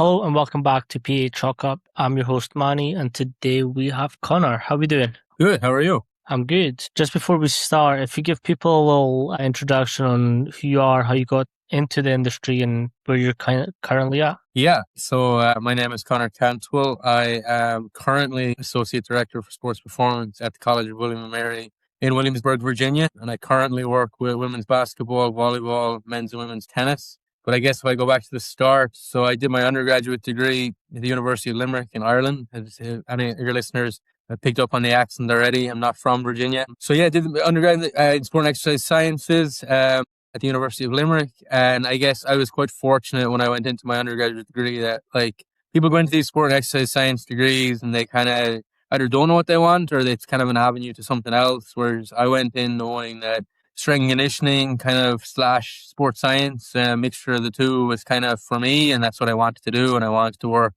Hello and welcome back to PA Chalk Up. I'm your host Manny, and today we have Connor. How are we doing? Good. How are you? I'm good. Just before we start, if you give people a little introduction on who you are, how you got into the industry, and where you're currently at. My name is Conor Cantwell. I am currently Associate Director for Sports Performance at the College of William and Mary in Williamsburg, Virginia. And I currently work with women's basketball, volleyball, men's and women's tennis. But I guess if I go back to the start, so I did my undergraduate degree at the University of Limerick in Ireland. As any of your listeners have picked up on the accent already, I'm not from Virginia. I did my undergraduate in sport and exercise sciences at the University of Limerick. And I guess I was quite fortunate when I went into my undergraduate degree that people go into these sport and exercise science degrees and they kind of either don't know what they want or it's kind of an avenue to something else. Whereas I went in knowing that strength and conditioning kind of slash sports science, mixture of the two was kind of for me. And that's what I wanted to do. And I wanted to work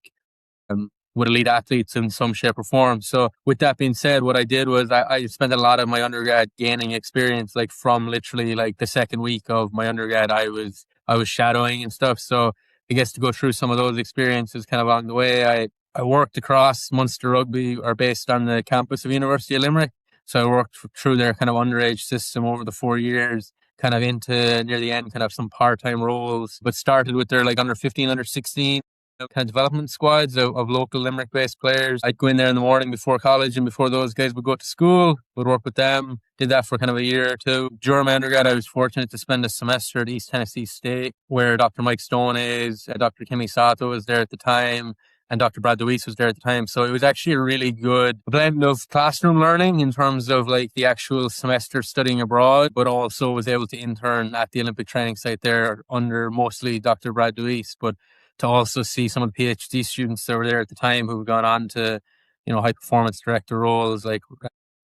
with elite athletes in some shape or form. So with that being said, what I did was I spent a lot of my undergrad gaining experience, from literally the second week of my undergrad, I was shadowing and stuff. So I guess to go through some of those experiences kind of along the way, I worked across Munster Rugby, are based on the campus of University of Limerick. So I worked through their kind of underage system over the 4 years, kind of into near the end, kind of some part-time roles, but started with their under 15, under 16 kind of development squads of local Limerick-based players. I'd go in there in the morning before college and before those guys would go to school, would work with them. Did that for kind of a year or two. During my undergrad, I was fortunate to spend a semester at East Tennessee State, where Dr. Mike Stone is, Dr. Kimmy Sato was there at the time, and Dr. Brad DeWeese was there at the time. So it was actually a really good blend of classroom learning in terms of the actual semester studying abroad, but also was able to intern at the Olympic training site there under mostly Dr. Brad DeWeese, but to also see some of the PhD students that were there at the time who had gone on to, high performance director roles like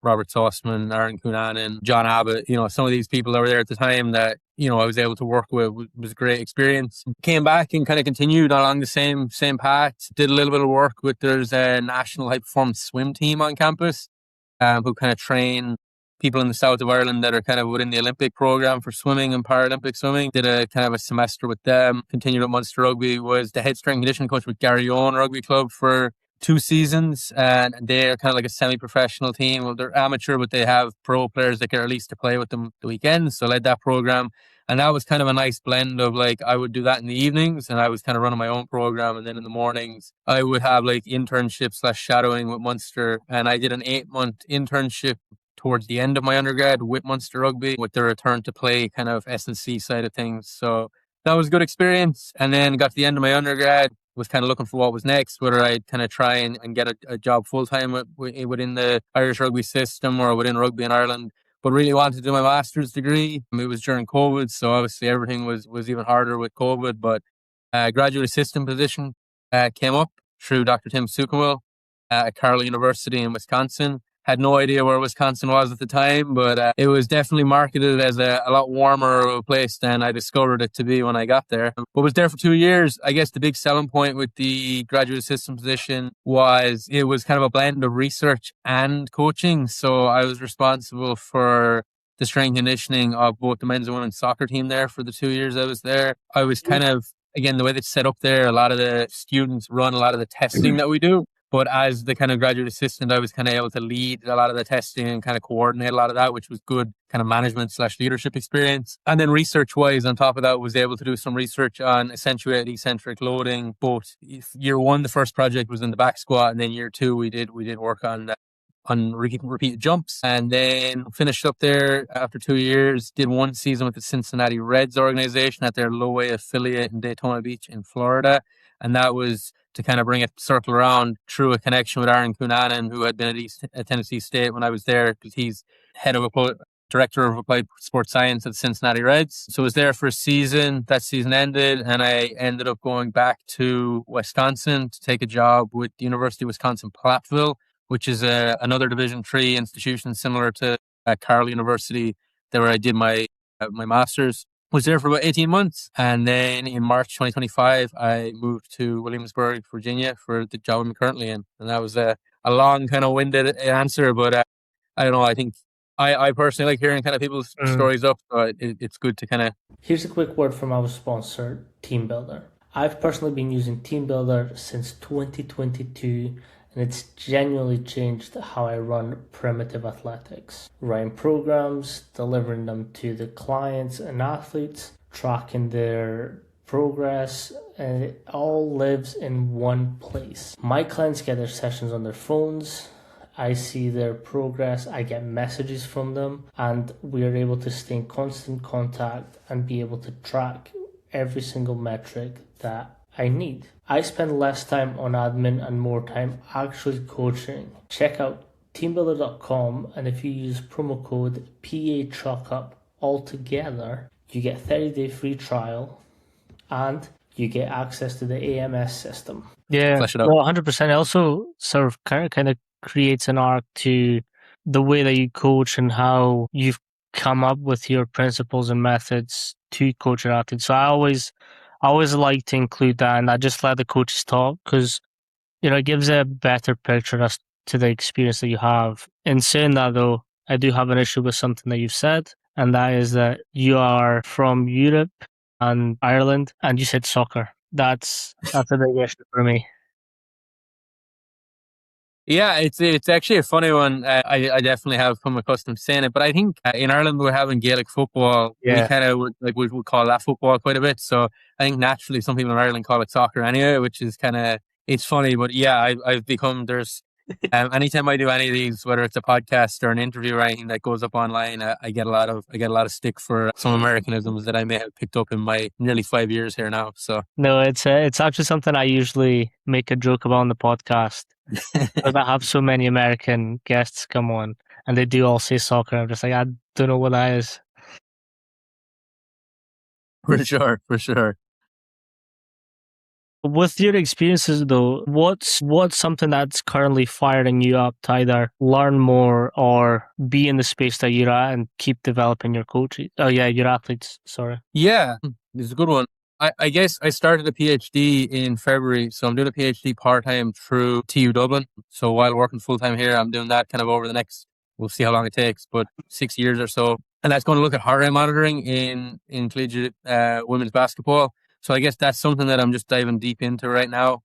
Robert Sussman, Aaron Cunanan, John Abbott, some of these people that were there at the time that, I was able to work with was a great experience. Came back and kind of continued along the same path. Did a little bit of work with, there's a national high performance swim team on campus who kind of train people in the south of Ireland that are kind of within the Olympic program for swimming and Paralympic swimming. Did a kind of a semester with them. Continued at Munster Rugby. Was the head strength and conditioning coach with Garryowen Rugby Club for 2 seasons. And they're kind of like a semi-professional team. Well, they're amateur, but they have pro players that get released to play with them the weekends. So I led that program. And that was kind of a nice blend of I would do that in the evenings and I was kind of running my own program. And then in the mornings, I would have internships / shadowing with Munster. And I did an 8-month internship towards the end of my undergrad with Munster Rugby, with the return to play kind of S&C side of things. So that was a good experience. And then got to the end of my undergrad, was kind of looking for what was next, whether I'd kind of try and get a job full-time within the Irish rugby system or within rugby in Ireland, but really wanted to do my master's degree. It was during COVID, so obviously everything was even harder with COVID, but graduate assistant position came up through Dr. Tim Suchenwell at Carroll University in Wisconsin. Had no idea where Wisconsin was at the time, but it was definitely marketed as a lot warmer of a place than I discovered it to be when I got there. But was there for 2 years. I guess the big selling point with the graduate assistant position was it was kind of a blend of research and coaching. So I was responsible for the strength and conditioning of both the men's and women's soccer team there for the 2 years I was there. I was kind of, again, the way that's set up there, a lot of the students run a lot of the testing that we do. But as the kind of graduate assistant, I was kind of able to lead a lot of the testing and kind of coordinate a lot of that, which was good kind of management / leadership experience. And then research wise, on top of that, was able to do some research on accentuated eccentric loading. Both year 1, the first project was in the back squat. And then year 2, we did work on repeat jumps, and then finished up there after 2 years. Did 1 season with the Cincinnati Reds organization at their low A affiliate in Daytona Beach in Florida. And that was to kind of bring it circle around through a connection with Aaron Cunanan, who had been at Tennessee State when I was there, because he's director of applied sports science at the Cincinnati Reds. So I was there for a season. That season ended, and I ended up going back to Wisconsin to take a job with the University of Wisconsin-Platteville, which is another Division III institution similar to Carroll University, there where I did my master's. Was there for about 18 months. And then in March 2025, I moved to Williamsburg, Virginia for the job I'm currently in. And that was a long kind of winded answer, but I don't know. I think I personally like hearing kind of people's stories up. So it's good to kind of... Here's a quick word from our sponsor, Team Builder. I've personally been using Team Builder since 2022, and it's genuinely changed how I run primitive athletics. Writing programs, delivering them to the clients and athletes, tracking their progress, and it all lives in one place. My clients get their sessions on their phones. I see their progress, I get messages from them, and we are able to stay in constant contact and be able to track every single metric that I need. I spend less time on admin and more time actually coaching. Check out teambuilder.com, and if you use promo code PACHUCKUP all together, you get 30-day free trial and you get access to the AMS system. Yeah, Flesh it out. well, 100%. Also sort of kind of creates an arc to the way that you coach and how you've come up with your principles and methods to coach your athletes. So I always like to include that, and I just let the coaches talk because it gives a better picture as to the experience that you have. In saying that, though, I do have an issue with something that you've said, and that is that you are from Europe and Ireland, and you said soccer. That's a big issue for me. Yeah, it's actually a funny one. I definitely have come accustomed to saying it, but I think in Ireland we're having Gaelic football. We Yeah. kind of would call that football quite a bit. So I think naturally some people in Ireland call it soccer anyway, which is kind of it's funny. But yeah, I've become there's anytime I do any of these, whether it's a podcast or an interview or anything that goes up online, I get a lot of stick for some Americanisms that I may have picked up in my nearly 5 years here now. So No, it's actually something I usually make a joke about on the podcast. Because I have so many American guests come on, and they do all say soccer. I'm just like, I don't know what that is. for sure. With your experiences, though, what's something that's currently firing you up to either learn more or be in the space that you're at and keep developing your coaches? Oh yeah, your athletes. Sorry. Yeah, this is a good one. I guess I started a PhD in February, so I'm doing a PhD part-time through TU Dublin. So while working full-time here, I'm doing that kind of over the next, we'll see how long it takes, but 6 years or so. And that's going to look at heart rate monitoring in collegiate women's basketball. So I guess that's something that I'm just diving deep into right now.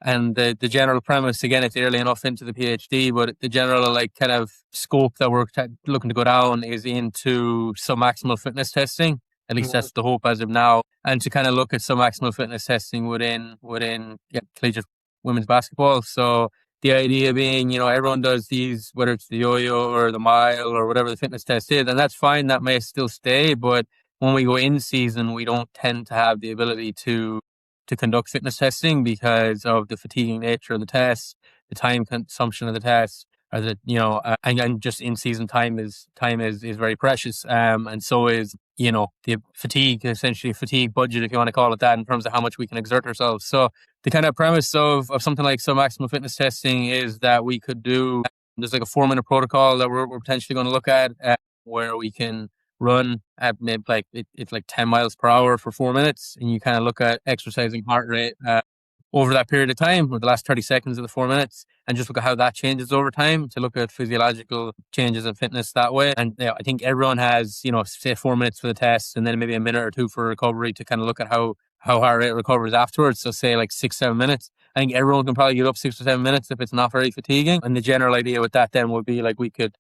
And the general premise, again, it's early enough into the PhD, but the general like kind of scope that we're looking to go down is into submaximal fitness testing. At least that's the hope as of now, and to kind of look at submaximal fitness testing within collegiate women's basketball. So the idea being, everyone does these, whether it's the yo-yo or the mile or whatever the fitness test is, and that's fine. That may still stay, but when we go in season, we don't tend to have the ability to conduct fitness testing because of the fatiguing nature of the test, the time consumption of the test, or and just in season time is very precious. And so is the fatigue, essentially fatigue budget, if you want to call it that, in terms of how much we can exert ourselves. So the kind of premise of something like submaximal fitness testing is that we could do. There's like a 4-minute protocol that we're potentially going to look at where we can run at maybe it's like 10 miles per hour for 4 minutes, and you kind of look at exercising heart rate over that period of time, or the last 30 seconds of the 4 minutes, and just look at how that changes over time to look at physiological changes in fitness that way. And I think everyone has, say 4 minutes for the test and then maybe a minute or two for recovery to kind of look at how heart rate recovers afterwards. So say like 6-7 minutes. I think everyone can probably get up 6 or 7 minutes if it's not very fatiguing. And the general idea with that then would be like we could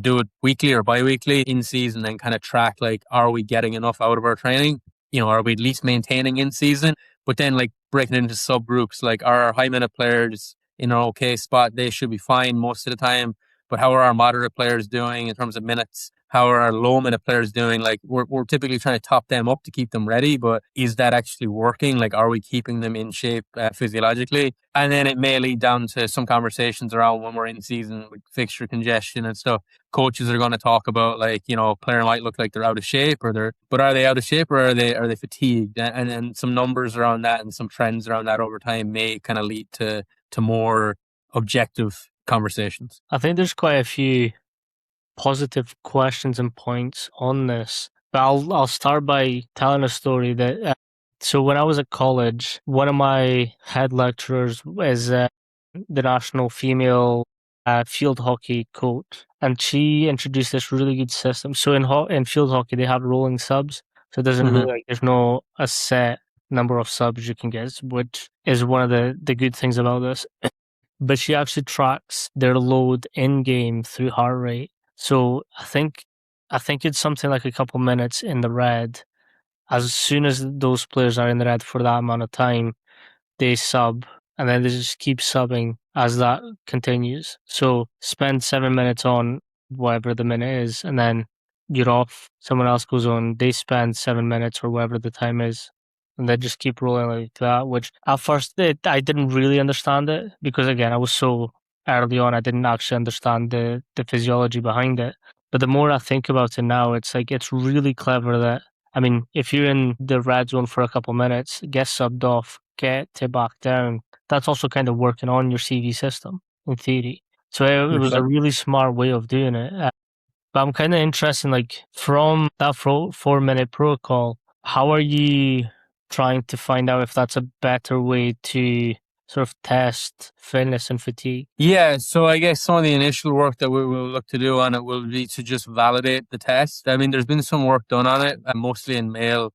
do it weekly or bi-weekly in season and kind of track, like, are we getting enough out of our training? Are we at least maintaining in season? But then like breaking it into subgroups, like are our high minute players in an okay spot? They should be fine most of the time. But how are our moderate players doing in terms of minutes? How are our low minute players doing? Like we're typically trying to top them up to keep them ready, but is that actually working? Like, are we keeping them in shape physiologically? And then it may lead down to some conversations around when we're in season with fixture congestion and stuff. Coaches are going to talk about, like, player might look like they're out of shape, but are they out of shape, or are they fatigued? And some numbers around that and some trends around that over time may kind of lead to more objective conversations. I think there's quite a few positive questions and points on this, but I'll start by telling a story that. So when I was at college, one of my head lecturers is the national female field hockey coach, and she introduced this really good system. So in field hockey, they have rolling subs, so it doesn't really, like, there's no a set number of subs you can get, which is one of the good things about this. But she actually tracks their load in game through heart rate. So I think it's something like a couple minutes in the red. As soon as those players are in the red for that amount of time, they sub, and then they just keep subbing as that continues. So spend 7 minutes on whatever the minute is, and then you're off. Someone else goes on. They spend 7 minutes or whatever the time is, and they just keep rolling like that. Which at first I didn't really understand it because again I was so early on. I didn't actually understand the physiology behind it. But the more I think about it now, it's like it's really clever that I mean, if you're in the red zone for a couple minutes, get subbed off, get to back down. That's also kind of working on your CV system in theory. So it was a 100%. really smart way of doing it. But I'm kind of interested, like from that 4 minute protocol, how are you trying to find out if that's a better way to sort of test fitness and fatigue? Yeah, so I guess some of the initial work that we will look to do on it will be to just validate the test. I mean, there's been some work done on it, mostly in male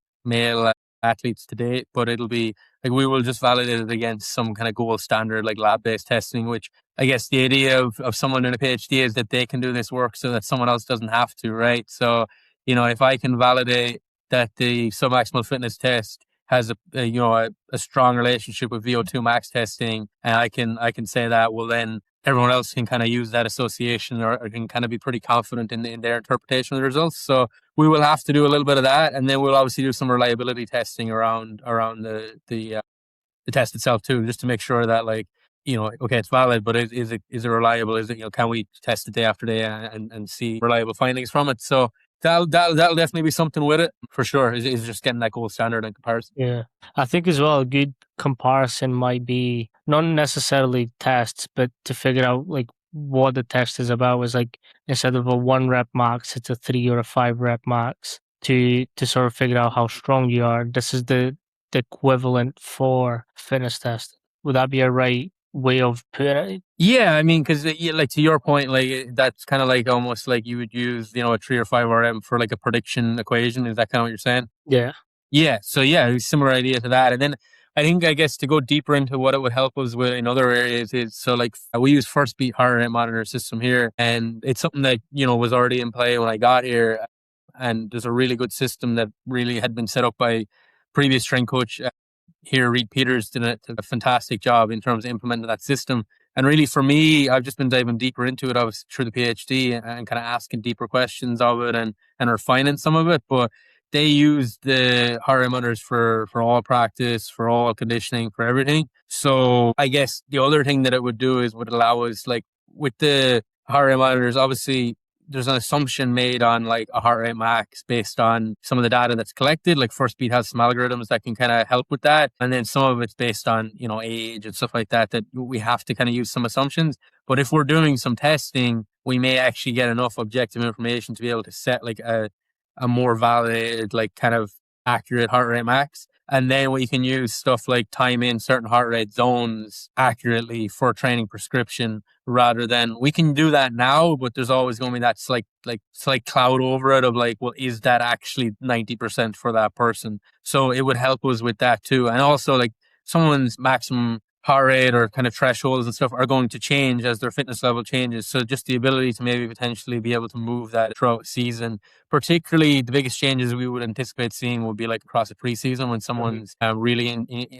athletes to date, but it'll be like we will just validate it against some kind of gold standard like lab-based testing, which I guess the idea of someone in a PhD is that they can do this work so that someone else doesn't have to, right? So, if I can validate that the submaximal fitness test has a strong relationship with VO2 max testing, and I can say that, well, then everyone else can kind of use that association or can kind of be pretty confident in their interpretation of the results. So we will have to do a little bit of that, and then we'll obviously do some reliability testing around the test itself too, just to make sure that okay, it's valid, but is it reliable? Is it, can we test it day after day and see reliable findings from it? So that'll definitely be something with it for sure. Is just getting that gold standard in comparison. Yeah. I think as well a good comparison might be not necessarily tests, but to figure out like what the test is about is like instead of a 1 rep max, it's a 3 or a 5 rep max to sort of figure out how strong you are. This is the equivalent for fitness test. Would that be a right way of putting it? Yeah, I mean, because like to your point, that's kind of like almost like you would use a 3 or 5 RM for like a prediction equation. Is that kind of what you're saying? Yeah. Yeah. So yeah, similar idea to that. And then I guess to go deeper into what it would help us with in other areas is so like we use First Beat heart rate monitor system here, and it's something that was already in play when I got here, and there's a really good system that really had been set up by previous strength coach here, Reed Peters, did a fantastic job in terms of implementing that system. And really, for me, I've just been diving deeper into it, obviously through the PhD, and kind of asking deeper questions of it and refining some of it. But they use the heart rate monitors for all practice, for all conditioning, for everything. So I guess the other thing that it would do is would allow us, like with the heart rate monitors, obviously there's an assumption made on like a heart rate max based on some of the data that's collected. Like First Beat has some algorithms that can kind of help with that. And then some of it's based on, age and stuff like that, that we have to kind of use some assumptions. But if we're doing some testing, we may actually get enough objective information to be able to set like a more validated, like kind of accurate heart rate max. And then we can use stuff like time in certain heart rate zones accurately for training prescription, rather than we can do that now, but there's always going to be that slight cloud over it of like, well, is that actually 90% for that person? So it would help us with that too. And also like someone's maximum heart rate or kind of thresholds and stuff are going to change as their fitness level changes. So just the ability to maybe potentially be able to move that throughout season, particularly the biggest changes we would anticipate seeing would be like across the preseason when someone's really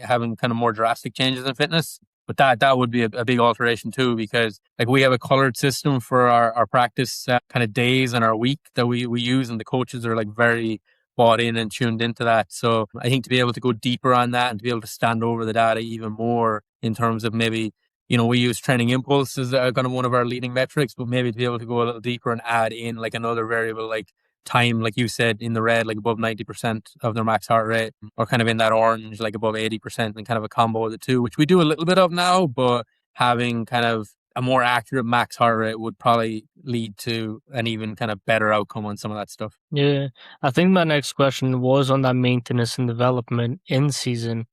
having kind of more drastic changes in fitness. But that would be a big alteration too, because like we have a colored system for our practice kind of days and our week that we use, and the coaches are like very bought in and tuned into that. So I think to be able to go deeper on that and to be able to stand over the data even more in terms of maybe, we use training impulse as kind of one of our leading metrics, but maybe to be able to go a little deeper and add in like another variable, like time, like you said, in the red, like above 90% of their max heart rate, or kind of in that orange, like above 80%, and kind of a combo of the two, which we do a little bit of now, but having kind of a more accurate max heart rate would probably lead to an even kind of better outcome on some of that stuff. Yeah. I think my next question was on that maintenance and development in season.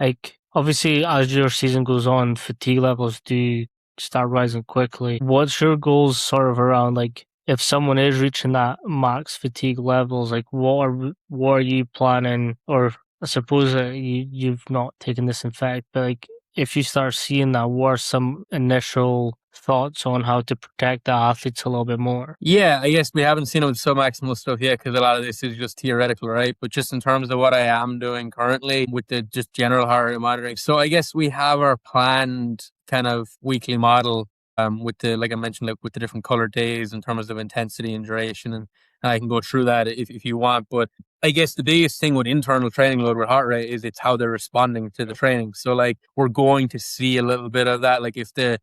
Like, obviously, as your season goes on, fatigue levels do start rising quickly. What's your goals sort of around, like, if someone is reaching that max fatigue levels, like, what are you planning, or I suppose you've not taken this in fact, but like if you start seeing that, what are some initial thoughts on how to protect the athletes a little bit more? Yeah, I guess we haven't seen it with submaximal stuff yet because a lot of this is just theoretical, right? But just in terms of what I am doing currently with the just general heart rate monitoring. So I guess we have our planned kind of weekly model with the, like I mentioned, like with the different color days in terms of intensity and duration. And I can go through that if you want. But I guess the biggest thing with internal training load with heart rate is it's how they're responding to the training. So like we're going to see a little bit of that. Like if the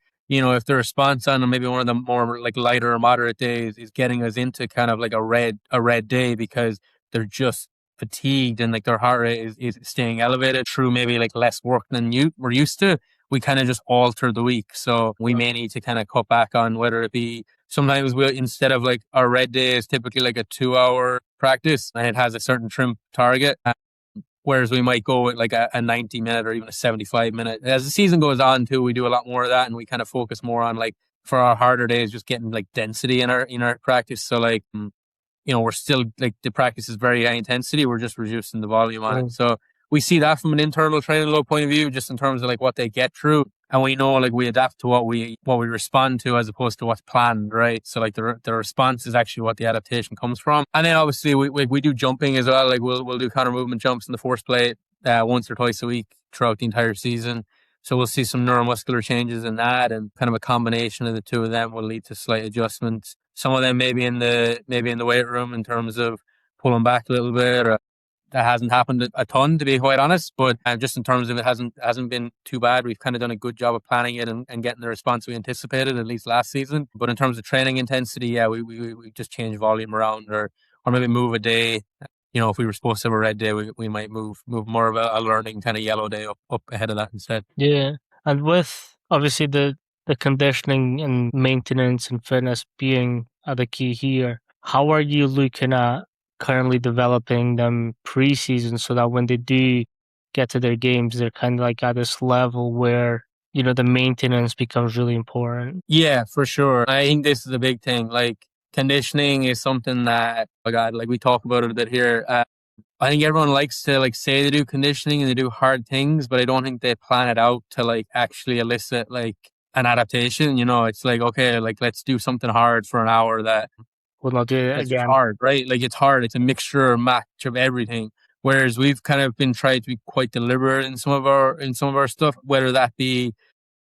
response on maybe one of the more like lighter or moderate days is getting us into kind of like a red day because they're just fatigued and like their heart rate is staying elevated through maybe like less work than we're used to, we kind of just alter the week. So we may need to kind of cut back on whether it be sometimes we'll, instead of like our red day is typically like a 2 hour practice and it has a certain trim target. Whereas we might go with like a 90-minute or even a 75-minute. As the season goes on too, we do a lot more of that and we kind of focus more on like for our harder days, just getting like density in our practice. So like, we're still like the practice is very high intensity. We're just reducing the volume on it. So we see that from an internal training load point of view, just in terms of like what they get through. And we know like we adapt to what we respond to as opposed to what's planned, right? So like the response is actually what the adaptation comes from. And then obviously we do jumping as well. Like we'll do counter movement jumps in the force plate once or twice a week throughout the entire season. So we'll see some neuromuscular changes in that, and kind of a combination of the two of them will lead to slight adjustments. Some of them maybe in the weight room in terms of pulling back a little bit. Or that hasn't happened a ton, to be quite honest. But just in terms of it hasn't been too bad. We've kind of done a good job of planning it and getting the response we anticipated, at least last season. But in terms of training intensity, yeah, we just change volume around or maybe move a day. If we were supposed to have a red day, we might move more of a learning kind of yellow day up ahead of that instead. Yeah. And with obviously the conditioning and maintenance and fitness being the key here, how are you looking at currently developing them preseason so that when they do get to their games, they're kind of like at this level where, the maintenance becomes really important? Yeah, for sure. I think this is a big thing. Like conditioning is something that, oh God, like we talk about it a bit here. I think everyone likes to like say they do conditioning and they do hard things, but I don't think they plan it out to like actually elicit like an adaptation. It's like, okay, like let's do something hard for an hour We'll not do it that's just again. hard, right? Like it's hard. It's a mixture or match of everything. Whereas we've kind of been trying to be quite deliberate in some of our stuff, whether that be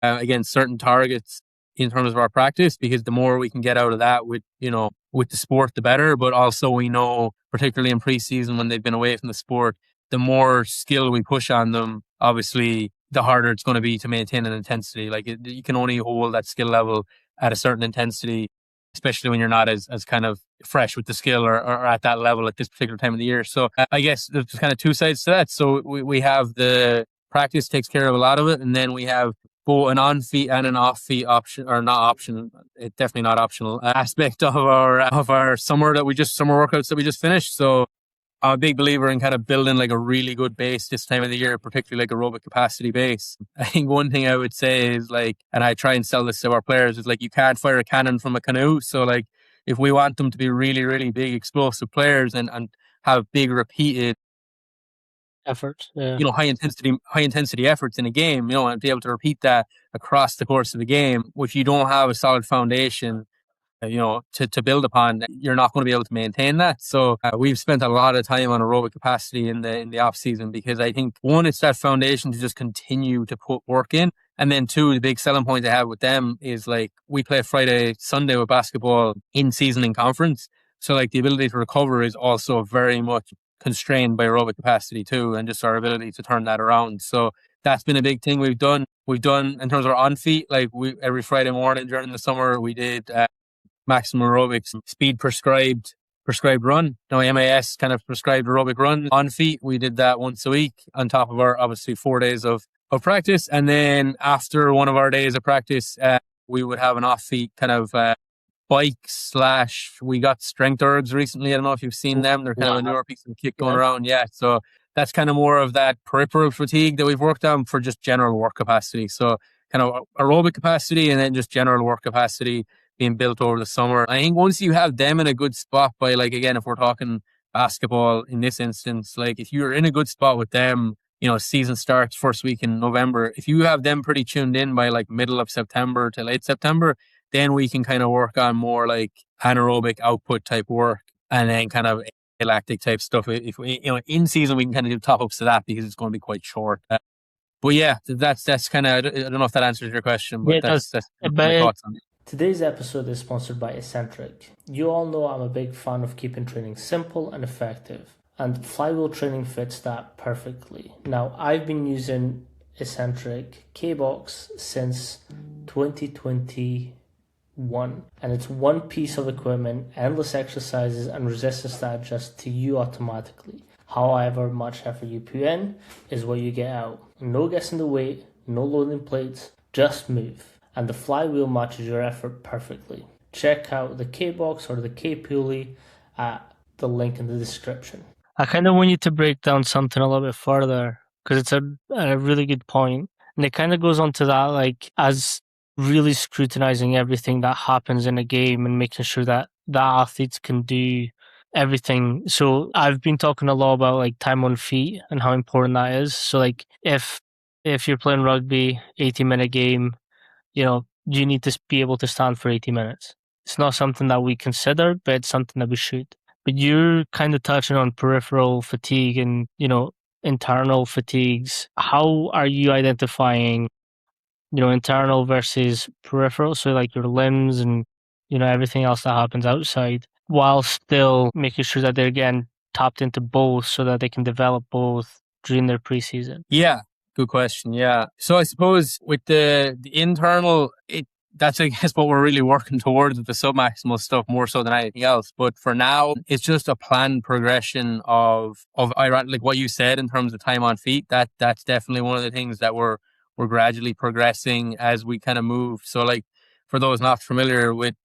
against certain targets in terms of our practice, because the more we can get out of that with the sport, the better. But also we know, particularly in preseason when they've been away from the sport, the more skill we push on them, obviously, the harder it's going to be to maintain an intensity. Like you can only hold that skill level at a certain intensity, especially when you're not as kind of fresh with the skill or at that level at this particular time of the year. So I guess there's kind of two sides to that. So we have the practice takes care of a lot of it, and then we have both an on-feet and an off-feet option, or not option, it's definitely not optional aspect of our summer workouts that we just finished. So I'm a big believer in kind of building like a really good base this time of the year, particularly like aerobic capacity base. I think one thing I would say is like, and I try and sell this to our players, is like you can't fire a cannon from a canoe. So like if we want them to be really, really big explosive players and have big repeated Effort. Yeah. high intensity efforts in a game, and be able to repeat that across the course of a game, if you don't have a solid foundation, to build upon, you're not going to be able to maintain that. So we've spent a lot of time on aerobic capacity in the off season, because I think one, it's that foundation to just continue to put work in. And then two, the big selling point I have with them is like we play Friday, Sunday with basketball in season and conference. So like the ability to recover is also very much constrained by aerobic capacity too, and just our ability to turn that around. So that's been a big thing we've done. We've done in terms of our on feet, like every Friday morning during the summer, we did maximum aerobics, speed prescribed run. Now MAS kind of prescribed aerobic run on feet. We did that once a week on top of our obviously 4 days of practice. And then after one of our days of practice, we would have an off feet kind of bike / we got strength ergs recently. I don't know if you've seen them. They're kind of a newer piece of kit going around. Yeah. So that's kind of more of that peripheral fatigue that we've worked on for just general work capacity. So kind of aerobic capacity and then just general work capacity being built over the summer. I think once you have them in a good spot by, like, again, if we're talking basketball in this instance, like if you're in a good spot with them, season starts first week in November. If you have them pretty tuned in by like middle of September to late September, then we can kind of work on more like anaerobic output type work, and then kind of lactic type stuff. If we, in season, we can kind of do top ups to that because it's going to be quite short. But yeah, that's kind of, I don't know if that answers your question, but Yeah, that's my but thoughts on it. today's episode is sponsored by Eccentric. You all know I'm a big fan of keeping training simple and effective, and flywheel training fits that perfectly. Now, I've been using Eccentric K-Box since 2021, and it's one piece of equipment, endless exercises, and resistance that adjusts to you automatically. However much effort you put in is what you get out. No guessing the weight, no loading plates, just move. And the flywheel matches your effort perfectly. Check out the K-Box or the K-Pulley at the link in the description. I kind of want you to break down something a little bit further because it's a really good point. And it kind of goes on to that, like, as really scrutinizing everything that happens in a game and making sure that the athletes can do everything. So I've been talking a lot about like time on feet and how important that is. So like if you're playing rugby, 80-minute game, you need to be able to stand for 80 minutes. It's not something that we consider, but it's something that we should. But you're kind of touching on peripheral fatigue and, internal fatigues. How are you identifying, internal versus peripheral? So like your limbs and, everything else that happens outside, while still making sure that they're getting tapped into both so that they can develop both during their preseason? Yeah, good question. Yeah. So I suppose with the internal, that's, I guess, what we're really working towards with the submaximal stuff more so than anything else. But for now, it's just a planned progression of like what you said in terms of time on feet. That's definitely one of the things that we're gradually progressing as we kind of move. So like for those not familiar with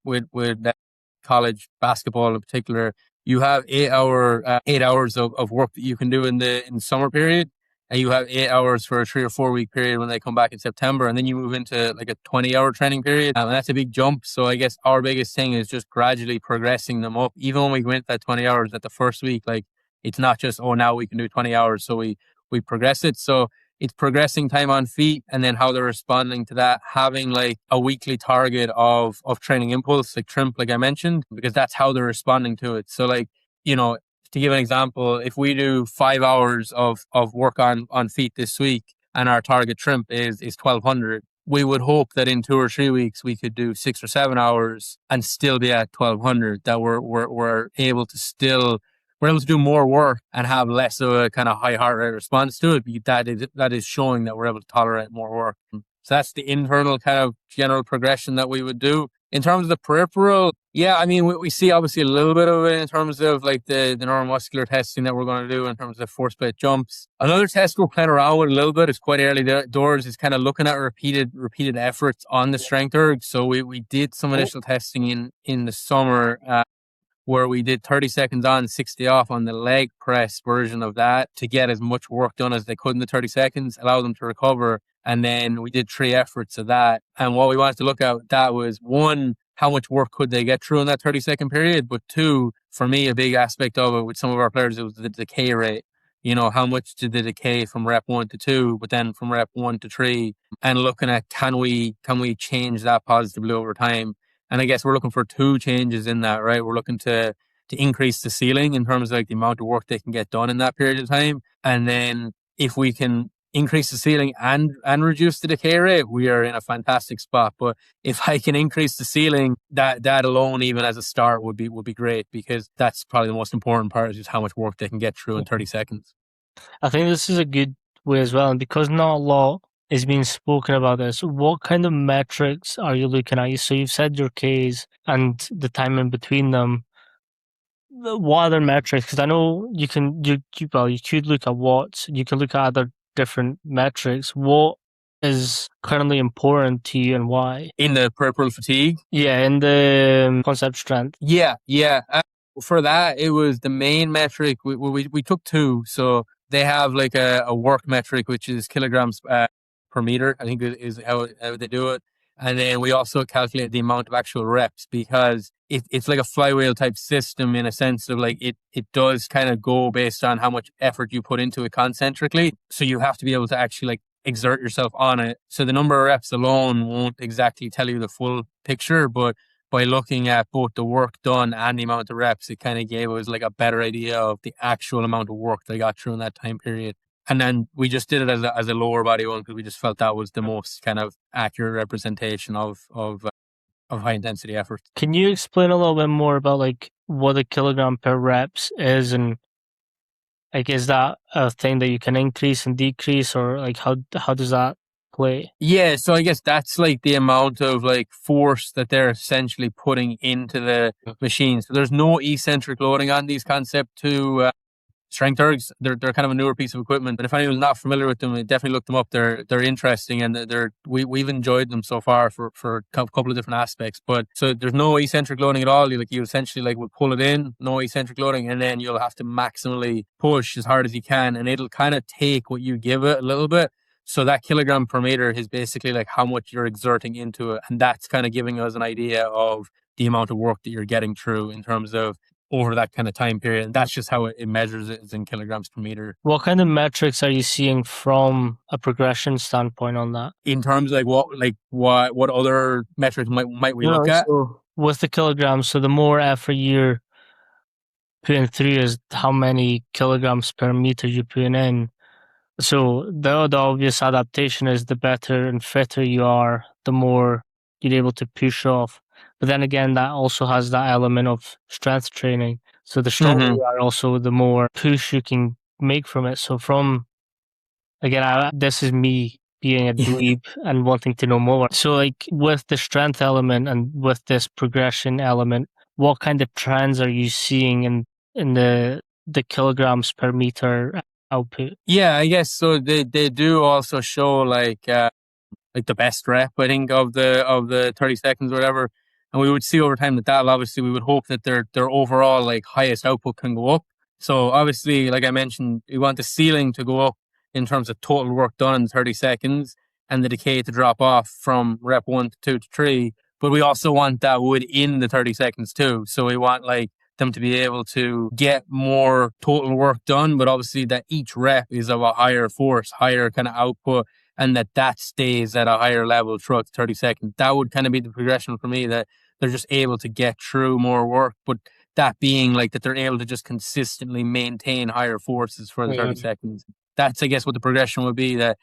college basketball in particular, you have 8 hours of work that you can do in the summer period. And you have 8 hours for a 3 or 4 week period when they come back in September. And then you move into like a 20-hour training period. And that's a big jump. So I guess our biggest thing is just gradually progressing them up. Even when we went that 20 hours at the first week, like it's not just, oh, now we can do 20 hours. So we progress it. So it's progressing time on feet and then how they're responding to that, having like a weekly target of training impulse, like TRIMP, like I mentioned, because that's how they're responding to it. So like, to give an example, if we do 5 hours of work on feet this week and our target TRIMP is 1200, we would hope that in 2 or 3 weeks we could do 6 or 7 hours and still be at 1200, that we're able to do more work and have less of a kind of high heart rate response to it. That is showing that we're able to tolerate more work. So that's the internal kind of general progression that we would do. In terms of the peripheral, yeah, I mean, we see obviously a little bit of it in terms of like the neuromuscular testing that we're going to do in terms of force plate jumps. Another test we're playing around with a little bit, it's quite early doors, is kind of looking at repeated efforts on the strength erg. So we did some initial testing in the summer, where we did 30 seconds on, 60 off on the leg press version of that to get as much work done as they could in the 30 seconds, allow them to recover. And then we did 3 efforts of that. And what we wanted to look at that was, 1, how much work could they get through in that 30-second period? But 2, for me, a big aspect of it with some of our players, it was the decay rate. How much did they decay from rep 1 to 2, but then from rep 1 to 3, and looking at can we change that positively over time? And I guess we're looking for 2 changes in that, right? We're looking to increase the ceiling in terms of like the amount of work they can get done in that period of time. And then if we can increase the ceiling and reduce the decay rate, we are in a fantastic spot. But if I can increase the ceiling, that alone, even as a start, would be great, because that's probably the most important part, is just how much work they can get through in 30 seconds. I think this is a good way as well. And because not a lot is being spoken about this, what kind of metrics are you looking at? So you've said your Ks and the time in between them. What other metrics? Because I know you could look at watts, you can look at other different metrics. What is currently important to you and why? In the peripheral fatigue? Yeah, in the concept strength. Yeah. For that, it was the main metric. We took 2. So they have like a work metric, which is kilograms per meter, I think is how they do it. And then we also calculate the amount of actual reps because it's like a flywheel type system in a sense of like it does kind of go based on how much effort you put into it concentrically. So you have to be able to actually like exert yourself on it. So the number of reps alone won't exactly tell you the full picture, but by looking at both the work done and the amount of reps, it kind of gave us like a better idea of the actual amount of work that I got through in that time period. And then we just did it as a lower body one because we just felt that was the most kind of accurate representation of high intensity effort. Can you explain a little bit more about like what a kilogram per reps is, and like is that a thing that you can increase and decrease, or like how does that play? Yeah, so I guess that's like the amount of like force that they're essentially putting into the machine. So there's no eccentric loading on these Concept 2 strength ergs. They're kind of a newer piece of equipment, but if anyone's not familiar with them, definitely look them up. They're interesting, and we've enjoyed them so far for a couple of different aspects. But so there's no eccentric loading at all. You essentially like will pull it in, no eccentric loading, and then you'll have to maximally push as hard as you can, and it'll kind of take what you give it a little bit. So that kilogram per meter is basically like how much you're exerting into it, and that's kind of giving us an idea of the amount of work that you're getting through in terms of over that kind of time period. And that's just how it measures it, is in kilograms per meter. What kind of metrics are you seeing from a progression standpoint on that? In terms of what other metrics might we look at? So with the kilograms, so the more effort you're putting through is how many kilograms per meter you're putting in. So the obvious adaptation is the better and fitter you are, the more you're able to push off. But then again, that also has that element of strength training. So the stronger you are, also the more push you can make from it. So this is me being a dweeb and wanting to know more. So like with the strength element and with this progression element, what kind of trends are you seeing in the kilograms per meter output? Yeah, I guess so. They do also show like the best rep, I think, of the 30 seconds or whatever. And we would see over time that obviously we would hope that their overall like highest output can go up. So obviously, like I mentioned, we want the ceiling to go up in terms of total work done in 30 seconds and the decay to drop off from rep 1 to 2 to 3. But we also want that within the 30 seconds too. So we want like them to be able to get more total work done, but obviously that each rep is of a higher force, higher kind of output, and that stays at a higher level throughout the 30 seconds. That would kind of be the progression for me, that they're just able to get through more work, but that being like that they're able to just consistently maintain higher forces for the 30 seconds. That's, I guess, what the progression would be, that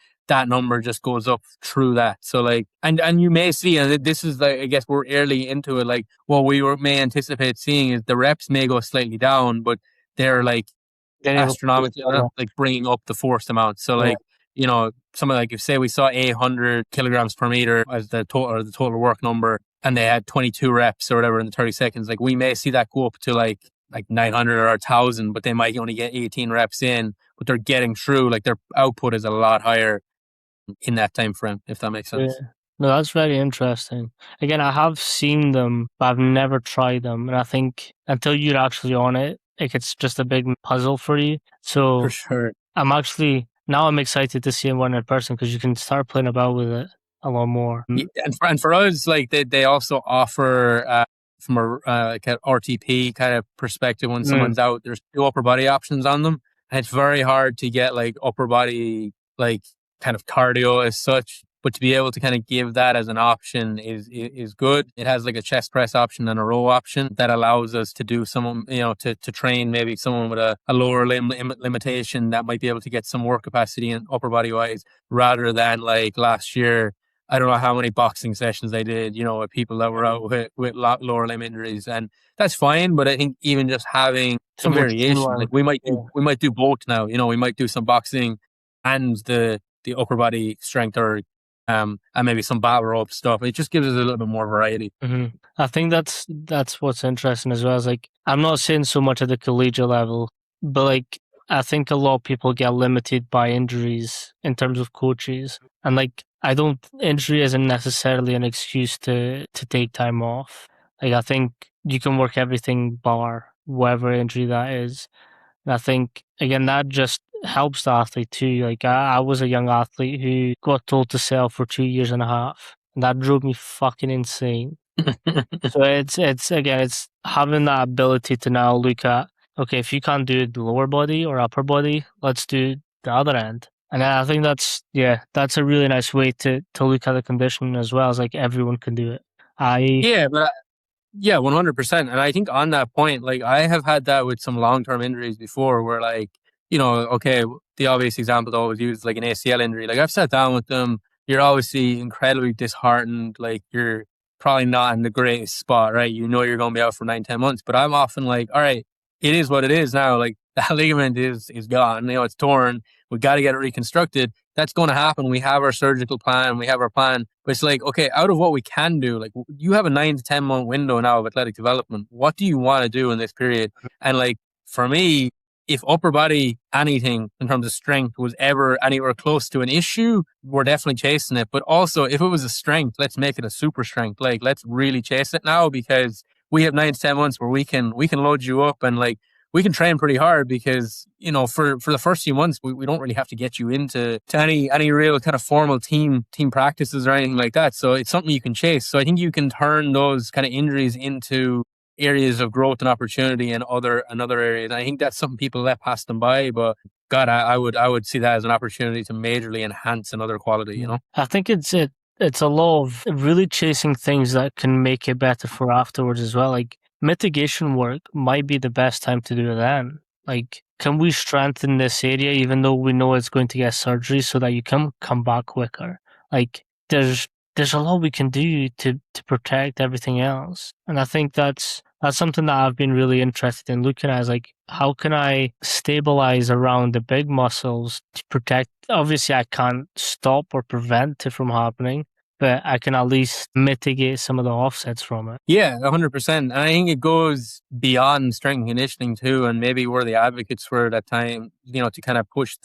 number just goes up through that. So like, and you may see, and this is like, I guess we're early into it, like what we may anticipate seeing is the reps may go slightly down, but they're like astronomically like bringing up the force amount. So like, something like if say we saw 800 kilograms per meter as the total work number, and they had 22 reps or whatever in the 30 seconds, like we may see that go up to like 900 or 1,000, but they might only get 18 reps in, but they're getting through, like their output is a lot higher in that time frame, if that makes sense. Yeah. No, that's very interesting. Again, I have seen them, but I've never tried them. And I think until you're actually on it, like it's just a big puzzle for you. So For sure. I'm excited to see one in person because you can start playing about with it a lot more. Yeah, and for us, like they also offer from a like an RTP kind of perspective, when someone's out, there's 2 upper body options on them, and it's very hard to get like upper body like kind of cardio as such. But to be able to kind of give that as an option is good. It has like a chest press option and a row option that allows us to do some, to train maybe someone with a lower limitation that might be able to get some work capacity in upper body wise, rather than like last year. I don't know how many boxing sessions I did, with people that were out with lower limb injuries, and that's fine. But I think even just having some variation, like we might do both now. We might do some boxing and the upper body strength or and maybe some battle rope stuff. It just gives us a little bit more variety. Mm-hmm. I think that's what's interesting as well. Is like I'm not saying so much at the collegiate level, but like I think a lot of people get limited by injuries in terms of coaches, and like injury isn't necessarily an excuse to take time off. Like I think you can work everything bar whatever injury that is. And I think again that just helps the athlete too. Like I was a young athlete who got told to sell for 2.5 years. and that drove me fucking insane. So it's having that ability to now look at, okay, if you can't do the lower body or upper body, let's do the other end. And I think that's a really nice way to look at the conditioning as well, as like everyone can do it. Yeah, but yeah, 100%. And I think on that point, like I have had that with some long-term injuries before where like, okay, the obvious example to always use is like an ACL injury. Like I've sat down with them, you're obviously incredibly disheartened. Like you're probably not in the greatest spot, right? You know you're going to be out for 9, 10 months, but I'm often like, all right, it is what it is now. Like that ligament is gone, it's torn. We got to get it reconstructed. That's going to happen. We have our surgical plan. We have our plan. But it's like, okay, out of what we can do, like you have a 9 to 10 month window now of athletic development. What do you want to do in this period? And like for me, if upper body anything in terms of strength was ever anywhere close to an issue, we're definitely chasing it. But also if it was a strength, let's make it a super strength. Like let's really chase it now, because we have 9 to 10 months where we can load you up and like we can train pretty hard, because, for the first few months, we don't really have to get you into any real kind of formal team practices or anything like that. So it's something you can chase. So I think you can turn those kind of injuries into areas of growth and opportunity in other areas. And I think that's something people let pass them by. But God, I would see that as an opportunity to majorly enhance another quality, I think it's a lot of really chasing things that can make it better for afterwards as well. Like mitigation work might be the best time to do it then. Like, can we strengthen this area even though we know it's going to get surgery so that you can come back quicker? Like, there's a lot we can do to protect everything else. And I think that's something that I've been really interested in looking at, is like, how can I stabilize around the big muscles to protect? Obviously, I can't stop or prevent it from happening, but I can at least mitigate some of the offsets from it. Yeah, 100%. And I think it goes beyond strength and conditioning too. And maybe we're the advocates for that time, to kind of push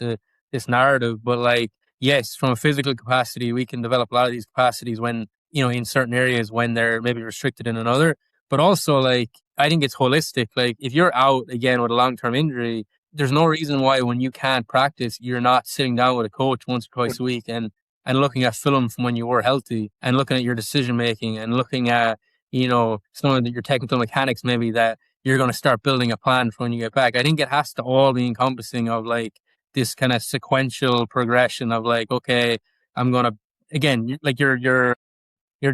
this narrative. But like, yes, from a physical capacity, we can develop a lot of these capacities when, in certain areas when they're maybe restricted in another. But also like, I think it's holistic. Like if you're out again with a long-term injury, there's no reason why when you can't practice, you're not sitting down with a coach once or twice a week and looking at film from when you were healthy and looking at your decision making and looking at, some of your technical mechanics, maybe that you're going to start building a plan for when you get back. I think it has to all be encompassing of like this kind of sequential progression of like, okay, I'm going to, again, like your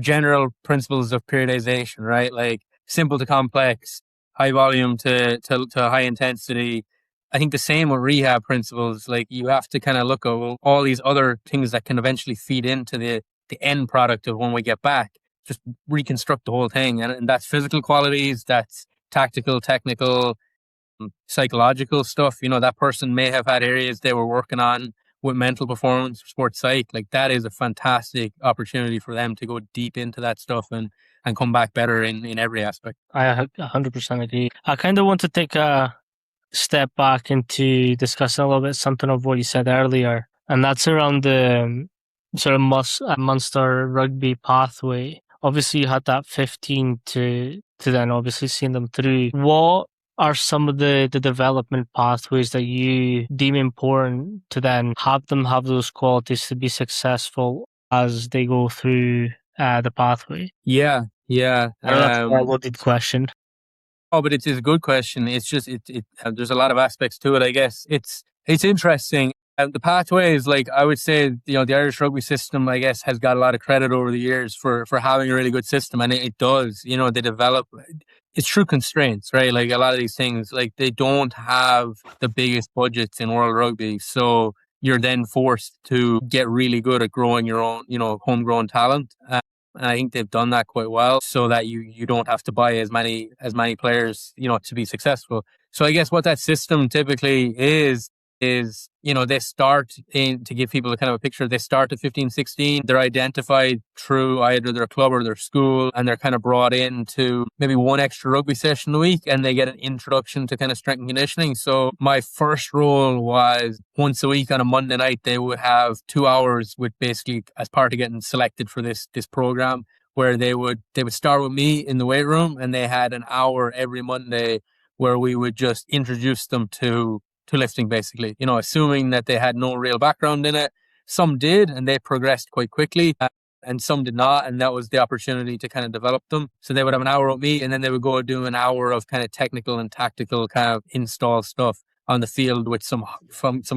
general principles of periodization, right? Like simple to complex, high volume to high intensity. I think the same with rehab principles. Like you have to kind of look at all these other things that can eventually feed into the end product of when we get back. Just reconstruct the whole thing. And that's physical qualities, that's tactical, technical, psychological stuff. That person may have had areas they were working on with mental performance, sports psych. Like that is a fantastic opportunity for them to go deep into that stuff and come back better in every aspect. I 100% agree. I kind of want to take a step back into discussing a little bit something of what you said earlier, and that's around the sort of Munster rugby pathway. Obviously, you had that 15 to then obviously seeing them through. What are some of the development pathways that you deem important to then have them have those qualities to be successful as they go through the pathway? Yeah. I know that's a loaded question. Oh, but it's a good question. It's just there's a lot of aspects to it. I guess it's interesting. The pathways, like I would say, the Irish rugby system, I guess, has got a lot of credit over the years for having a really good system, and it does. They develop. It's true constraints, right? Like a lot of these things, like they don't have the biggest budgets in world rugby, so you're then forced to get really good at growing your own, homegrown talent. And I think they've done that quite well, so that you don't have to buy as many players, to be successful. So I guess what that system typically is, they start in, to give people a kind of a picture, they start at 15, 16. They're identified through either their club or their school, and they're kind of brought into maybe one extra rugby session a week, and they get an introduction to kind of strength and conditioning. So my first role was once a week on a Monday night, they would have 2 hours with basically as part of getting selected for this program, where they would start with me in the weight room, and they had an hour every Monday where we would just introduce them to lifting, basically, assuming that they had no real background in it. Some did, and they progressed quite quickly. and some did not. And that was the opportunity to kind of develop them. So they would have an hour with me, and then they would go do an hour of kind of technical and tactical kind of install stuff on the field with some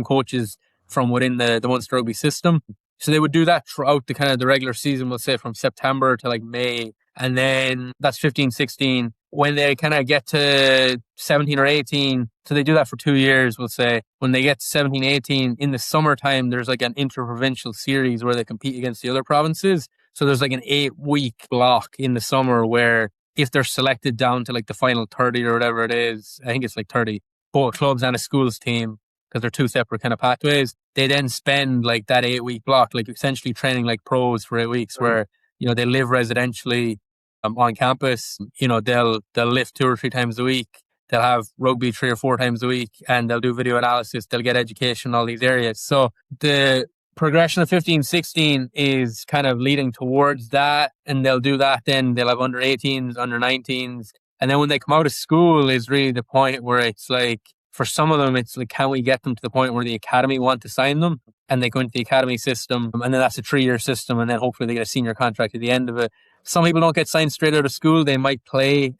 coaches from within the Munster rugby system. So they would do that throughout the kind of the regular season, we'll say from September to like May. And then that's 15, 16. When they kind of get to 17 or 18, so they do that for 2 years, we'll say. When they get to 17, 18, in the summertime, there's like an interprovincial series where they compete against the other provinces. So there's like an 8-week block in the summer where if they're selected down to like the final 30 or whatever it is, I think it's like 30, both clubs and a schools team, because they're two separate kind of pathways, they then spend like that 8-week block, like essentially training like pros for 8 weeks, where, you know, they live residentially on campus. You know, they'll lift 2 or 3 times a week. They'll have rugby 3 or 4 times a week, and they'll do video analysis. They'll get education in all these areas. So the progression of 15, 16 is kind of leading towards that, and they'll do that. Then they'll have under 18s, under 19s. And then when they come out of school is really the point where it's like, for some of them, it's like, can we get them to the point where the academy want to sign them? And they go into the academy system, and then that's a 3-year system, and then hopefully they get a senior contract at the end of it. Some people don't get signed straight out of school. They might play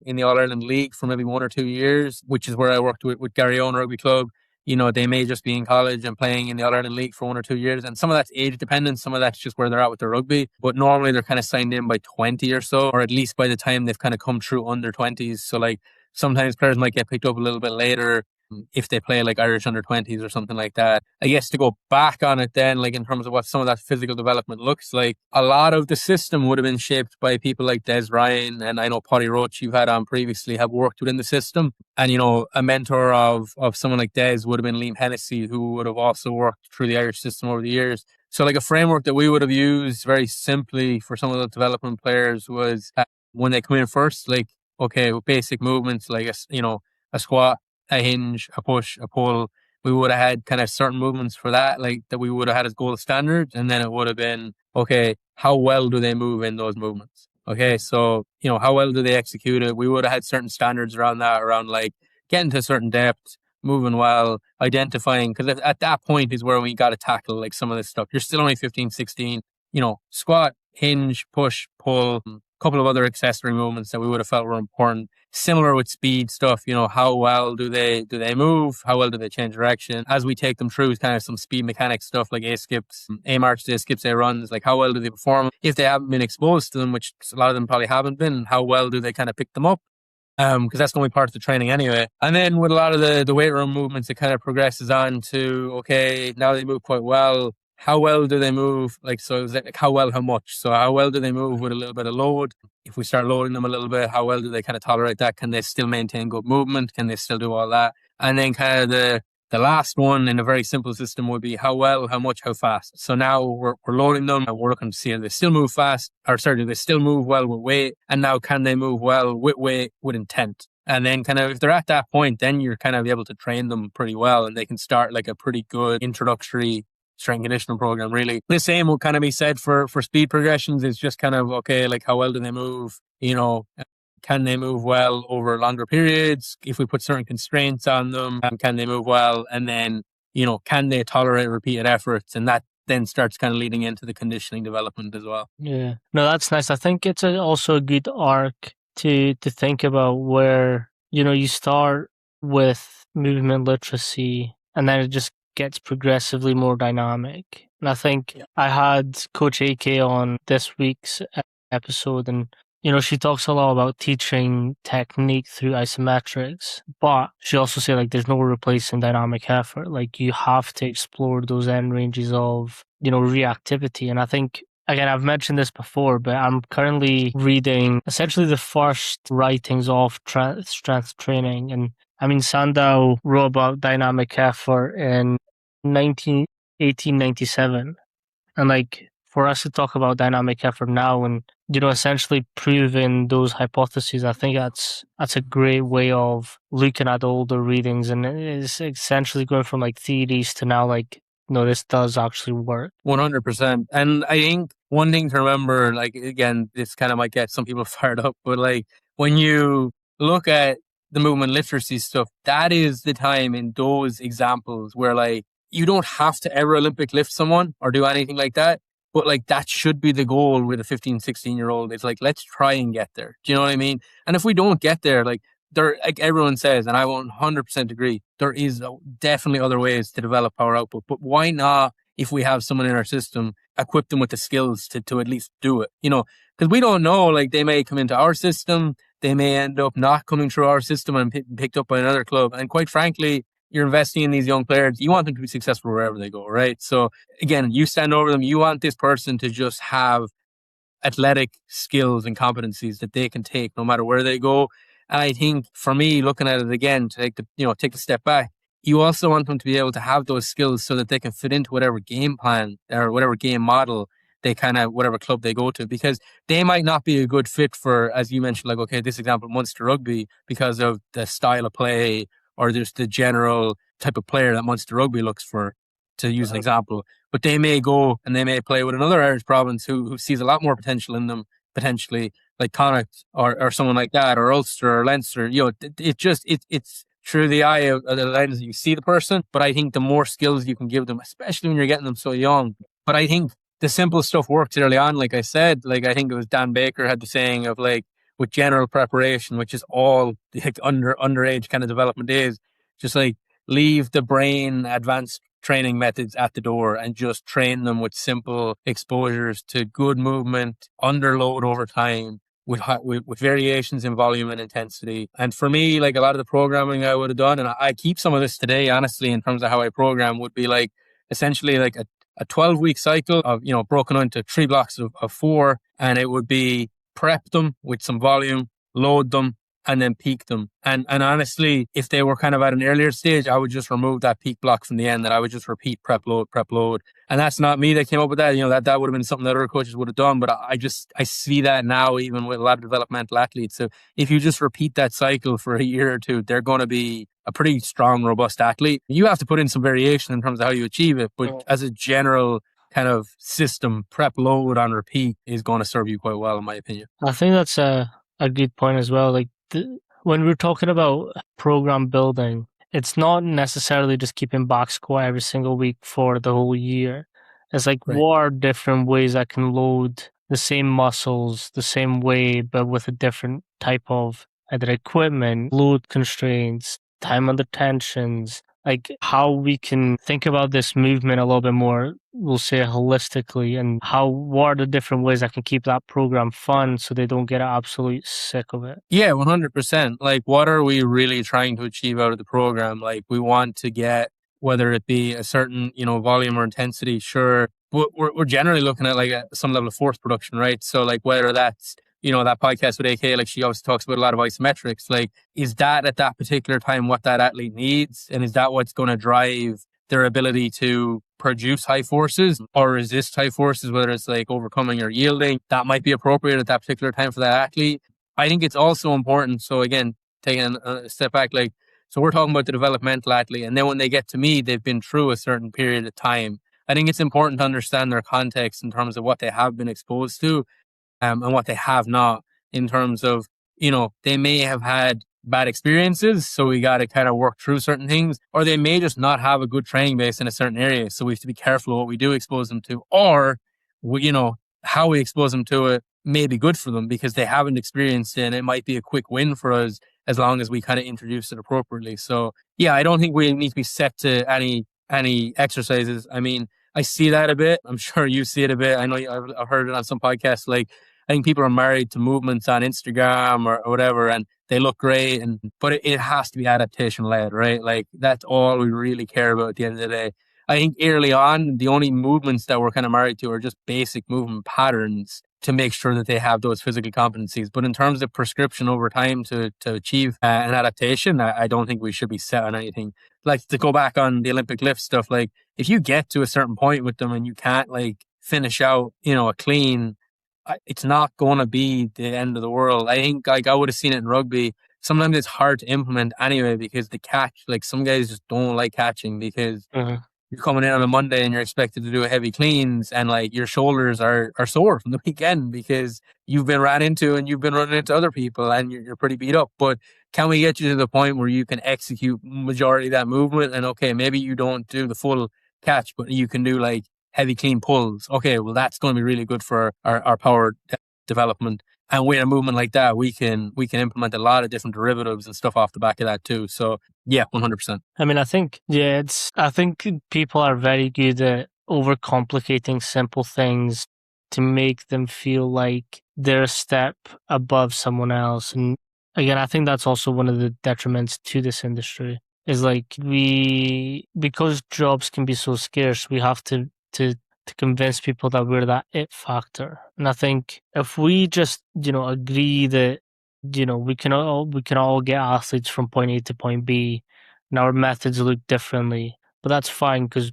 in the All-Ireland League for maybe 1 or 2 years, which is where I worked with Garryowen Rugby Club. You know, they may just be in college and playing in the All-Ireland League for 1 or 2 years. And some of that's age dependent. Some of that's just where they're at with their rugby. But normally they're kind of signed in by 20 or so, or at least by the time they've kind of come through under 20s. So like sometimes players might get picked up a little bit later if they play like Irish under 20s or something like that. I guess to go back on it then, like in terms of what some of that physical development looks like, a lot of the system would have been shaped by people like Des Ryan, and I know Potty Roach you've had on previously have worked within the system. And, you know, a mentor of someone like Des would have been Liam Hennessy, who would have also worked through the Irish system over the years. So like a framework that we would have used very simply for some of the development players was when they come in first, like, okay, with basic movements like, a squat, a hinge, a push, a pull. We would have had kind of certain movements for that, like that we would have had as gold standards. And then it would have been, okay, how well do they move in those movements? Okay, so, you know, how well do they execute it? We would have had certain standards around that, around like getting to a certain depth, moving well, identifying, because at that point is where we got to tackle like some of this stuff. You're still only 15, 16, you know, squat, hinge, push, pull, a couple of other accessory movements that we would have felt were important. Similar with speed stuff, you know, how well do they move? How well do they change direction? As we take them through kind of some speed mechanics stuff like A-skips, A-marches, A-skips, A-runs, like how well do they perform? If they haven't been exposed to them, which a lot of them probably haven't been, how well do they kind of pick them up? Because that's going to be part of the training anyway. And then with a lot of the weight room movements, it kind of progresses on to, okay, now they move quite well. How well do they move? Like, so is it like how well, how much? So how well do they move with a little bit of load? If we start loading them a little bit, how well do they kind of tolerate that? Can they still maintain good movement? Can they still do all that? And then kind of the last one in a very simple system would be how well, how much, how fast. So now we're loading them and we're looking to see if they still move fast, or certainly they still move well with weight. And now can they move well with weight, with intent? And then kind of if they're at that point, then you're kind of able to train them pretty well, and they can start like a pretty good introductory strength conditioning program, really. The same will kind of be said for speed progressions. It's just kind of, okay, like how well do they move? You know, can they move well over longer periods? If we put certain constraints on them, can they move well? And then, you know, can they tolerate repeated efforts? And that then starts kind of leading into the conditioning development as well. Yeah. No, that's nice. I think it's also a good arc to think about where, you know, you start with movement literacy and then it just gets progressively more dynamic. And I think I had Coach AK on this week's episode, and you know, she talks a lot about teaching technique through isometrics, but she also said like there's no replacing dynamic effort. Like you have to explore those end ranges of, you know, reactivity. And I think, again, I've mentioned this before, but I'm currently reading essentially the first writings of strength training. And I mean, Sandow wrote about dynamic effort in 1897. And like, for us to talk about dynamic effort now and, you know, essentially proving those hypotheses, I think that's a great way of looking at older readings. And it's essentially going from like theories to now like, no, this does actually work. 100%. And I think one thing to remember, like, again, this kind of might get some people fired up, but like when you look at the movement literacy stuff, that is the time in those examples where like you don't have to ever Olympic lift someone or do anything like that. But like that should be the goal with a 15, 16-year-old. It's like, let's try and get there. Do you know what I mean? And if we don't get there, like like everyone says, and I 100% agree, there is definitely other ways to develop power output. But why not, if we have someone in our system, equip them with the skills to at least do it? Because we don't know, like they may come into our system, they may end up not coming through our system and picked up by another club. And quite frankly, you're investing in these young players. You want them to be successful wherever they go, right? So again, you stand over them. You want this person to just have athletic skills and competencies that they can take no matter where they go. And I think for me, looking at it again, to take a step back, you also want them to be able to have those skills so that they can fit into whatever game plan or whatever game model whatever club they go to, because they might not be a good fit for, as you mentioned, like, okay, this example, Munster Rugby, because of the style of play or just the general type of player that Munster Rugby looks for, to use an example. But they may go and they may play with another Irish province who sees a lot more potential in them, potentially, like Connacht or someone like that, or Ulster or Leinster. It's through the eye of the lens that you see the person. But I think the more skills you can give them, especially when you're getting them so young. But I think the simple stuff works early on. Like I said, like I think it was Dan Baker had the saying of like, with general preparation, which is all like underage kind of development is, just like leave the brain advanced training methods at the door and just train them with simple exposures to good movement under load over time, with variations in volume and intensity. And for me, like a lot of the programming I would have done, and I keep some of this today, honestly, in terms of how I program, would be like essentially like a 12-week cycle of, broken into 3 blocks of 4. And it would be prep them with some volume, load them, and then peak them. And honestly, if they were kind of at an earlier stage, I would just remove that peak block from the end, that I would just repeat prep load. And that's not me that came up with that. That would have been something that other coaches would have done. But I see that now, even with a lot of developmental athletes. So if you just repeat that cycle for a year or two, they're going to be a pretty strong, robust athlete. You have to put in some variation in terms of how you achieve it. But as a general kind of system, prep, load, on repeat is going to serve you quite well, in my opinion. I think that's a good point as well. Like when we're talking about program building, it's not necessarily just keeping box squat every single week for the whole year. It's like, Right. What are different ways I can load the same muscles the same way, but with a different type of either equipment, load constraints, time under tensions, like how we can think about this movement a little bit more, we'll say holistically, and what are the different ways I can keep that program fun so they don't get absolutely sick of it. Yeah, 100%. Like, what are we really trying to achieve out of the program? Like, we want to get, whether it be a certain, volume or intensity, sure. But we're generally looking at like some level of force production, right? So like whether that's, that podcast with AK, like she obviously talks about a lot of isometrics. Like, is that at that particular time what that athlete needs? And is that what's going to drive their ability to produce high forces or resist high forces, whether it's like overcoming or yielding? That might be appropriate at that particular time for that athlete. I think it's also important. So again, taking a step back, like, so we're talking about the developmental athlete, and then when they get to me, they've been through a certain period of time. I think it's important to understand their context in terms of what they have been exposed to, and what they have not, in terms of, they may have had bad experiences, so we got to kind of work through certain things, or they may just not have a good training base in a certain area. So we have to be careful of what we do expose them to, or how we expose them to it may be good for them because they haven't experienced it, and it might be a quick win for us as long as we kind of introduce it appropriately. So yeah, I don't think we need to be set to any exercises. I mean, I see that a bit. I'm sure you see it a bit. I know I've heard it on some podcasts. Like, I think people are married to movements on Instagram or whatever, and they look great. But it has to be adaptation led, right? Like, that's all we really care about at the end of the day. I think early on, the only movements that we're kind of married to are just basic movement patterns to make sure that they have those physical competencies. But in terms of prescription over time to achieve an adaptation, I don't think we should be set on anything. Like, to go back on the Olympic lift stuff, like if you get to a certain point with them and you can't like finish out, a clean, it's not going to be the end of the world. I think like I would have seen it in rugby. Sometimes it's hard to implement anyway because the catch, like some guys just don't like catching because you're coming in on a Monday and you're expected to do a heavy cleans and like your shoulders are sore from the weekend because you've been ran into and you've been running into other people and you're pretty beat up. But can we get you to the point where you can execute majority of that movement? And okay, maybe you don't do the full catch, but you can do like heavy clean pulls. Okay, well, that's going to be really good for our power development. And with a movement like that, we can implement a lot of different derivatives and stuff off the back of that too. So yeah, 100%. I mean, I think people are very good at overcomplicating simple things to make them feel like they're a step above someone else. And again, I think that's also one of the detriments to this industry is like because jobs can be so scarce, we have to convince people that we're that it factor. And I think if we just, agree that, we can all get athletes from point A to point B, and our methods look differently, but that's fine because,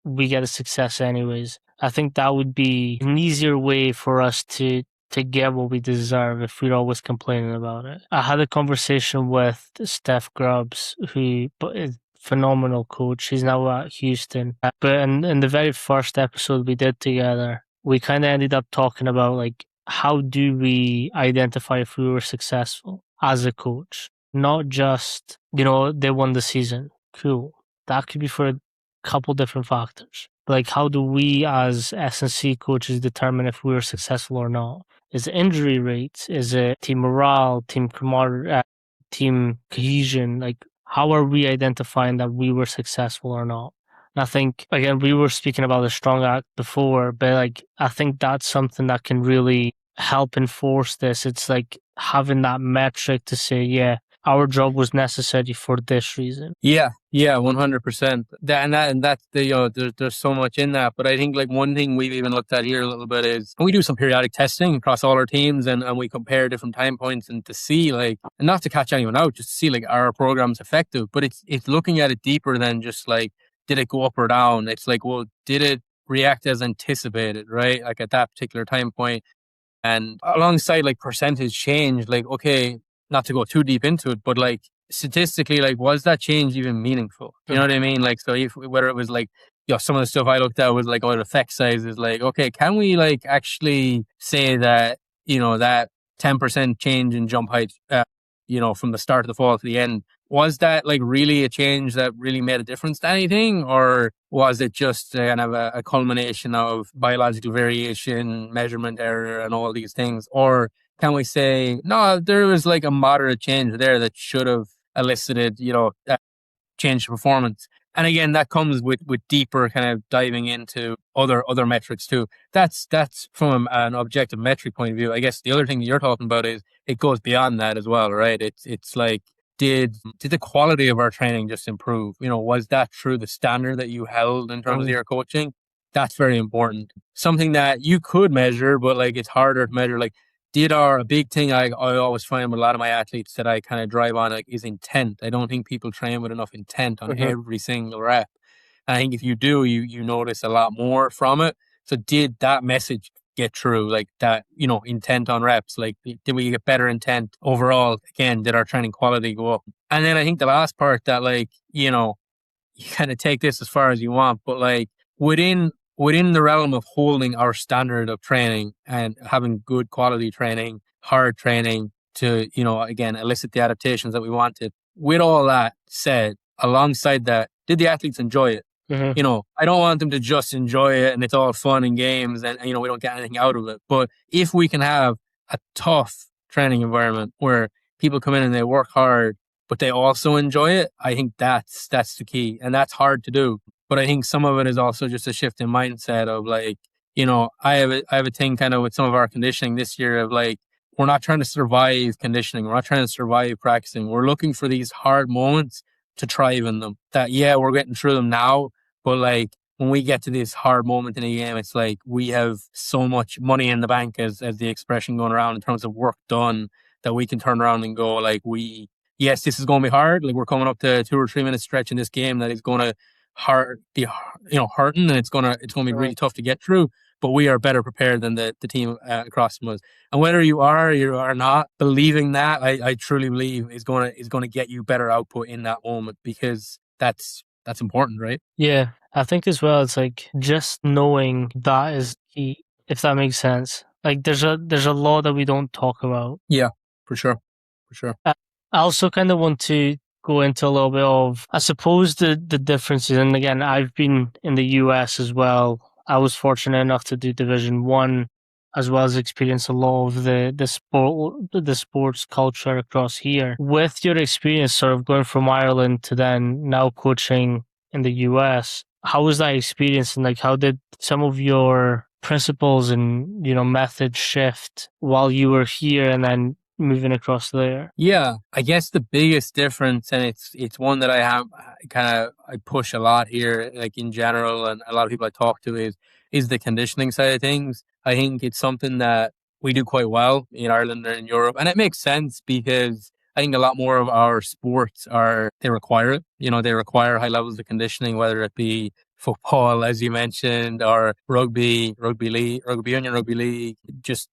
we get a success anyways. I think that would be an easier way for us to get what we deserve if we're always complaining about it. I had a conversation with Steph Grubbs, who is phenomenal coach. He's now at Houston. But in the very first episode we did together, we kind of ended up talking about like, how do we identify if we were successful as a coach? Not just, they won the season. Cool. That could be for a couple different factors. Like, how do we as S&C coaches determine if we were successful or not? Is it injury rates? Is it team morale, team camaraderie, team cohesion? Like, how are we identifying that we were successful or not? And I think, again, we were speaking about the strong act before, but like, I think that's something that can really help enforce this. It's like having that metric to say, yeah, our job was necessary for this reason. Yeah, 100%. That's the there's so much in that. But I think like one thing we've even looked at here a little bit is we do some periodic testing across all our teams, and we compare different time points and to see like, and not to catch anyone out, just to see like, are our programs effective? But it's looking at it deeper than just like, did it go up or down? It's like, well, did it react as anticipated, right? Like at that particular time point. And alongside like percentage change, like, okay, not to go too deep into it, but like statistically, like, was that change even meaningful? You know what I mean? Like, so whether it was like, some of the stuff I looked at was like, the effect size is like, okay, can we like actually say that, that 10% change in jump height, from the start of the fall to the end, was that like really a change that really made a difference to anything? Or was it just kind of a culmination of biological variation, measurement error, and all these things? Or can we say, no, there was like a moderate change there that should have elicited, change to performance? And again, that comes with deeper kind of diving into other metrics too. That's from an objective metric point of view. I guess the other thing that you're talking about is it goes beyond that as well, right? It's like, did the quality of our training just improve? Was that true the standard that you held in terms of your coaching? That's very important. Something that you could measure, but like it's harder to measure. Like, a big thing I always find with a lot of my athletes that I kind of drive on like, is intent. I don't think people train with enough intent on every single rep. And I think if you do, you notice a lot more from it. So did that message get through? Like that, intent on reps, like did we get better intent overall? Again, did our training quality go up? And then I think the last part that like, you kind of take this as far as you want, but like within the realm of holding our standard of training and having good quality training, hard training to, again, elicit the adaptations that we wanted. With all that said, alongside that, did the athletes enjoy it? I don't want them to just enjoy it and it's all fun and games and, we don't get anything out of it. But if we can have a tough training environment where people come in and they work hard, but they also enjoy it, I think that's the key. And that's hard to do. But I think some of it is also just a shift in mindset of like, I have a thing kind of with some of our conditioning this year of like, we're not trying to survive conditioning. We're not trying to survive practicing. We're looking for these hard moments to thrive in them. That, we're getting through them now, but like when we get to this hard moment in a game, it's like we have so much money in the bank, as the expression going around, in terms of work done, that we can turn around and go like, yes, this is going to be hard. Like we're coming up to 2 or 3 minute stretch in this game that is going to be hurting, and it's going to be really tough to get through. But we are better prepared than the team across from us. And whether you are not, believing that, I truly believe is going to get you better output in that moment, because that's important, right? Yeah, I think as well, it's like just knowing that is key, if that makes sense. Like there's a lot that we don't talk about. Yeah, for sure. I also kind of want to go into a little bit of, I suppose, the differences. And again, I've been in the US as well. I was fortunate enough to do Division One, as well as experience a lot of the sports culture across here. With your experience, sort of going from Ireland to then now coaching in the US, how was that experience, and like how did some of your principles and methods shift while you were here and then moving across there? Yeah, I guess the biggest difference, and it's one that I push a lot here, like in general, and a lot of people I talk to is the conditioning side of things. I think it's something that we do quite well in Ireland and in Europe, and it makes sense because I think a lot more of our sports they require it. They require high levels of conditioning, whether it be football, as you mentioned, or rugby league, rugby union, rugby league. Just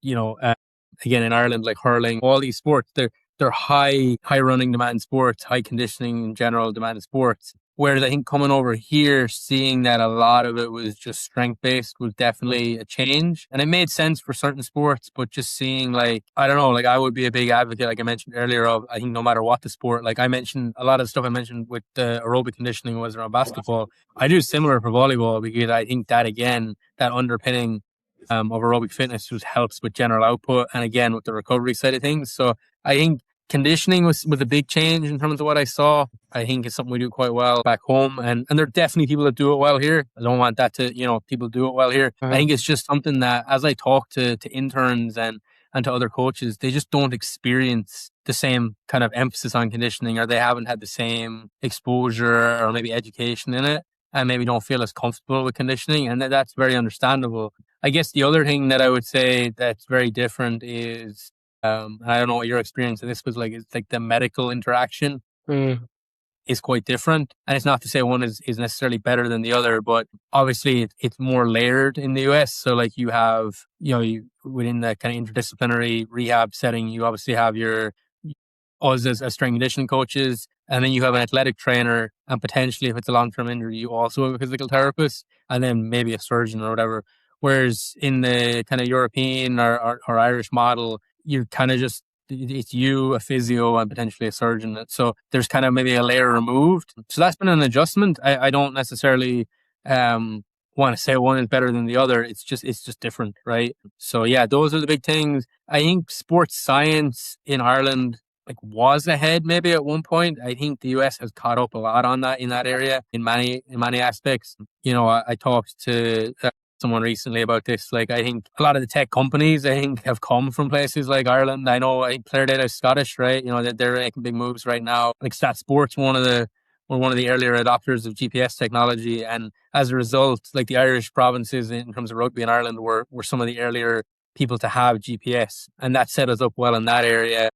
again in Ireland, like hurling, all these sports, they're high running demand sports, high conditioning in general demand sports. Whereas I think coming over here, seeing that a lot of it was just strength based was definitely a change. And it made sense for certain sports, but just seeing I don't know, I would be a big advocate, like I mentioned earlier, of I think no matter what the sport, like I mentioned, a lot of the stuff I mentioned with the aerobic conditioning was around basketball. I do similar for volleyball because I think that again, that underpinning of aerobic fitness just helps with general output and again with the recovery side of things. So I think conditioning was a big change in terms of what I saw. I think it's something we do quite well back home, and there are definitely people that do it well here. I don't want that to people do it well here. I think it's just something that as I talk to interns and to other coaches, they just don't experience the same kind of emphasis on conditioning, or they haven't had the same exposure or maybe education in it, and maybe don't feel as comfortable with conditioning, and that's very understandable. I guess the other thing that I would say that's very different is, I don't know what your experience of this was like, it's like the medical interaction is quite different. And it's not to say one is necessarily better than the other, but obviously it's more layered in the US. So like you have, within the kind of interdisciplinary rehab setting, you obviously have us as strength and conditioning coaches, and then you have an athletic trainer, and potentially if it's a long-term injury, you also have a physical therapist, and then maybe a surgeon or whatever. Whereas in the kind of European or Irish model, you're kind of just, it's you, a physio, and potentially a surgeon. So there's kind of maybe a layer removed. So that's been an adjustment. I don't necessarily want to say one is better than the other. It's just different, right? So yeah, those are the big things. I think sports science in Ireland was ahead maybe at one point. I think the US has caught up a lot on that in that area in many aspects. I talked to someone recently about this. I think a lot of the tech companies, I think, have come from places like Ireland. I know Player Data is Scottish, right? They're making big moves right now. Stat Sports, one of the earlier adopters of GPS technology, and as a result, the Irish provinces in terms of rugby in Ireland were some of the earlier people to have GPS, and that set us up well in that area.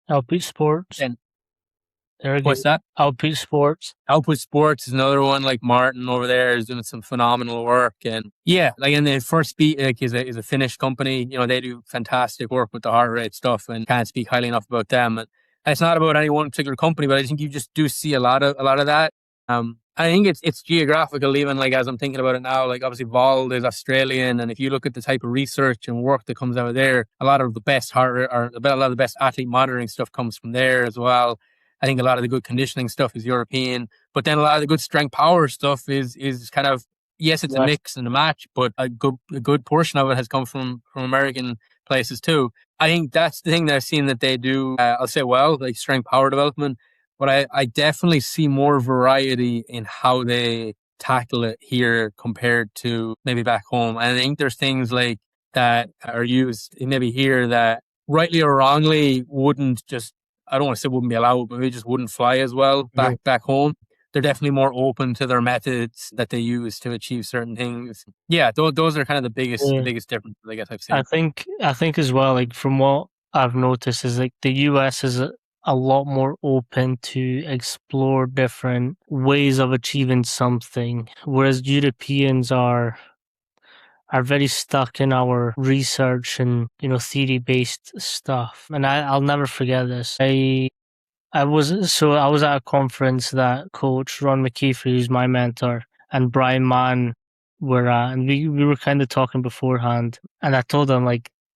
Output Sports. And what's that? Output Sports. Output Sports is another one. Martin over there is doing some phenomenal work, and yeah, and the First Beat is a Finnish company. They do fantastic work with the heart rate stuff, and can't speak highly enough about them. And it's not about any one particular company, but I think you just do see a lot of that. I think it's geographical, even as I'm thinking about it now. Obviously Vold is Australian, and if you look at the type of research and work that comes out of there, a lot of the best a lot of the best athlete monitoring stuff comes from there as well. I think a lot of the good conditioning stuff is European, but then a lot of the good strength power stuff is kind of, yes, it's a mix and a match, but a good portion of it has come from American places too. I think that's the thing that I've seen that they do, I'll say strength power development. But I definitely see more variety in how they tackle it here compared to maybe back home. And I think there's things that are used maybe here that rightly or wrongly wouldn't just, I don't want to say wouldn't be allowed, but maybe just wouldn't fly as well back home. They're definitely more open to their methods that they use to achieve certain things. Yeah, those are kind of the biggest differences I guess I've seen. I think as well, from what I've noticed is the US is a lot more open to explore different ways of achieving something, whereas Europeans are very stuck in our research and theory-based stuff. And I'll never forget this. I was at a conference that Coach Ron McKeefer, who's my mentor, and Brian Mann were at, and we were kind of talking beforehand, and I told them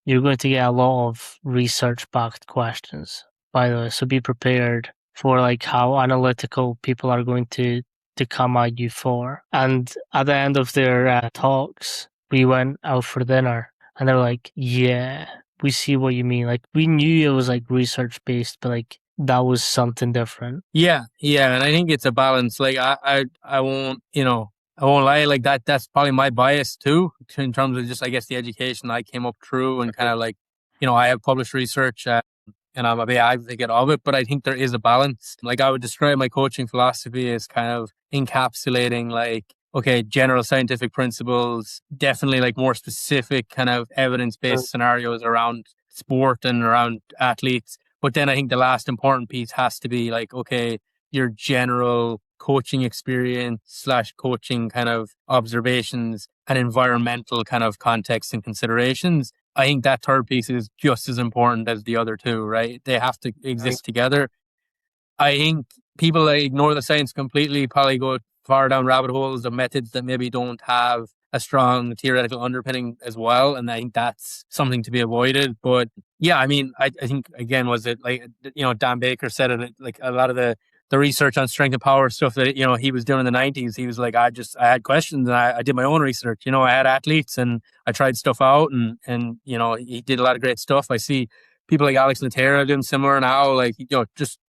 you're going to get a lot of research-backed questions, by the way, so be prepared. for like how analytical people are going to come at you for. And at the end of their talks, we went out for dinner, and they're like, "Yeah, we see what you mean. Like we knew it was like research based, but like that was something different." Yeah, yeah, and I think it's a balance. Like I won't, I won't lie. Like that's probably my bias too, in terms of just, I guess, the education I came up through, and kind of like, I have published research, and I'm a big advocate of it. But I think there is a balance. Like, I would describe my coaching philosophy as kind of encapsulating, like, okay, general scientific principles, definitely like more specific kind of evidence-based scenarios around sport and around athletes. But then I think the last important piece has to be like, okay, your general coaching experience / coaching kind of observations and environmental kind of context and considerations. I think that third piece is just as important as the other two, right? They have to exist together. I think people that ignore the science completely probably go far down rabbit holes of methods that maybe don't have a strong theoretical underpinning as well. And I think that's something to be avoided. But yeah, I mean, I think, again, was it like, Dan Baker said it, like a lot of the research on strength and power stuff that, he was doing in the 90s. He was like, I had questions, and I did my own research. I had athletes and I tried stuff out, and he did a lot of great stuff. I see people like Alex Natera doing similar now, like, just,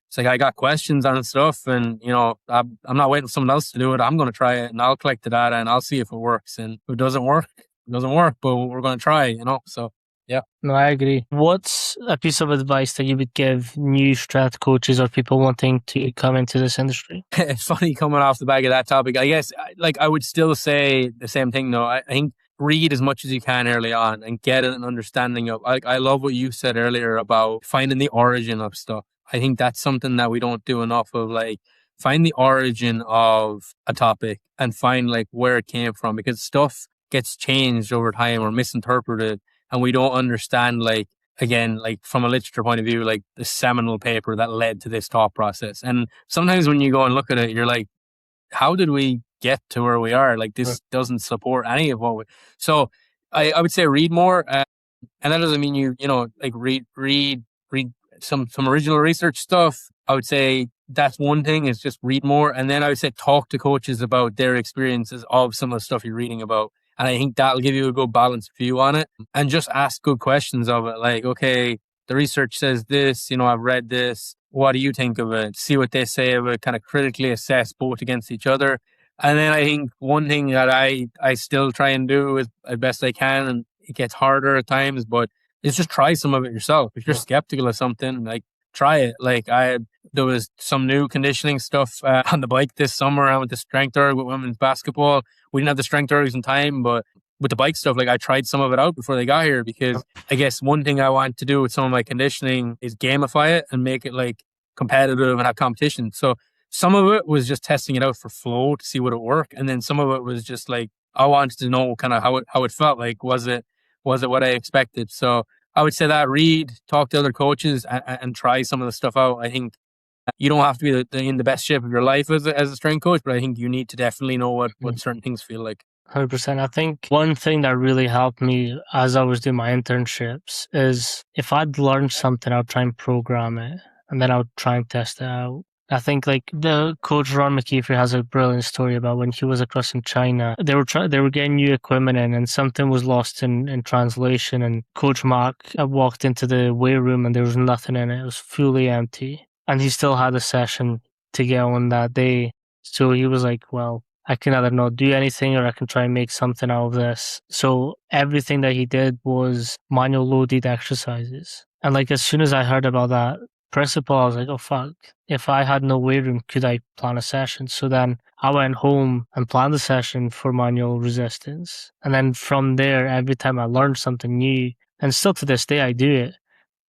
it's like, I got questions on stuff, and, I'm not waiting for someone else to do it. I'm going to try it, and I'll collect the data, and I'll see if it works. And if it doesn't work, it doesn't work, but we're going to try, so. Yeah. No, I agree. What's a piece of advice that you would give new strength coaches or people wanting to come into this industry? It's funny coming off the back of that topic. I guess, like, I would still say the same thing, though. I think read as much as you can early on and get an understanding of, like, I love what you said earlier about finding the origin of stuff. I think that's something that we don't do enough of, like, find the origin of a topic and find, like, where it came from, because stuff gets changed over time or misinterpreted, and we don't understand, like, again, like, from a literature point of view, like the seminal paper that led to this thought process. And sometimes when you go and look at it, you're like, how did we get to where we are? Like, this doesn't support any of what we... So I would say read more. And that doesn't mean like read some original research stuff. I would say that's one thing, is just read more. And then I would say talk to coaches about their experiences of some of the stuff you're reading about. And I think that'll give you a good balanced view on it. And just ask good questions of it. Like, okay, the research says this, I've read this. What do you think of it? See what they say of it, kind of critically assess both against each other. And then I think one thing that I still try and do as best I can, and it gets harder at times, but it's just try some of it yourself. If you're skeptical of something, like, try it. Like, there was some new conditioning stuff on the bike this summer. I went to strength erg with women's basketball. We didn't have the strength ergs in time, but with the bike stuff, like, I tried some of it out before they got here, because I guess one thing I want to do with some of my conditioning is gamify it and make it like competitive and have competition. So some of it was just testing it out for flow to see what it worked. And then some of it was just like, I wanted to know kind of how it felt. Like, was it what I expected? So I would say that read, talk to other coaches, and try some of the stuff out. I think you don't have to be in the best shape of your life as a strength coach, but I think you need to definitely know what certain things feel like. 100%. I think one thing that really helped me as I was doing my internships is if I'd learned something, I'd try and program it, and then I would try and test it out. I think, like, the coach Ron McKeefer has a brilliant story about when he was across in China. They were getting new equipment in, and something was lost in translation. And Coach Mark walked into the weight room, and there was nothing in it. It was fully empty, and he still had a session to get on that day. So he was like, "Well, I can either not do anything, or I can try and make something out of this." So everything that he did was manual loaded exercises. And, like, as soon as I heard about that principle, I was like, oh fuck, if I had no weight room, could I plan a session? So then I went home and planned a session for manual resistance. And then from there, every time I learned something new, and still to this day I do it,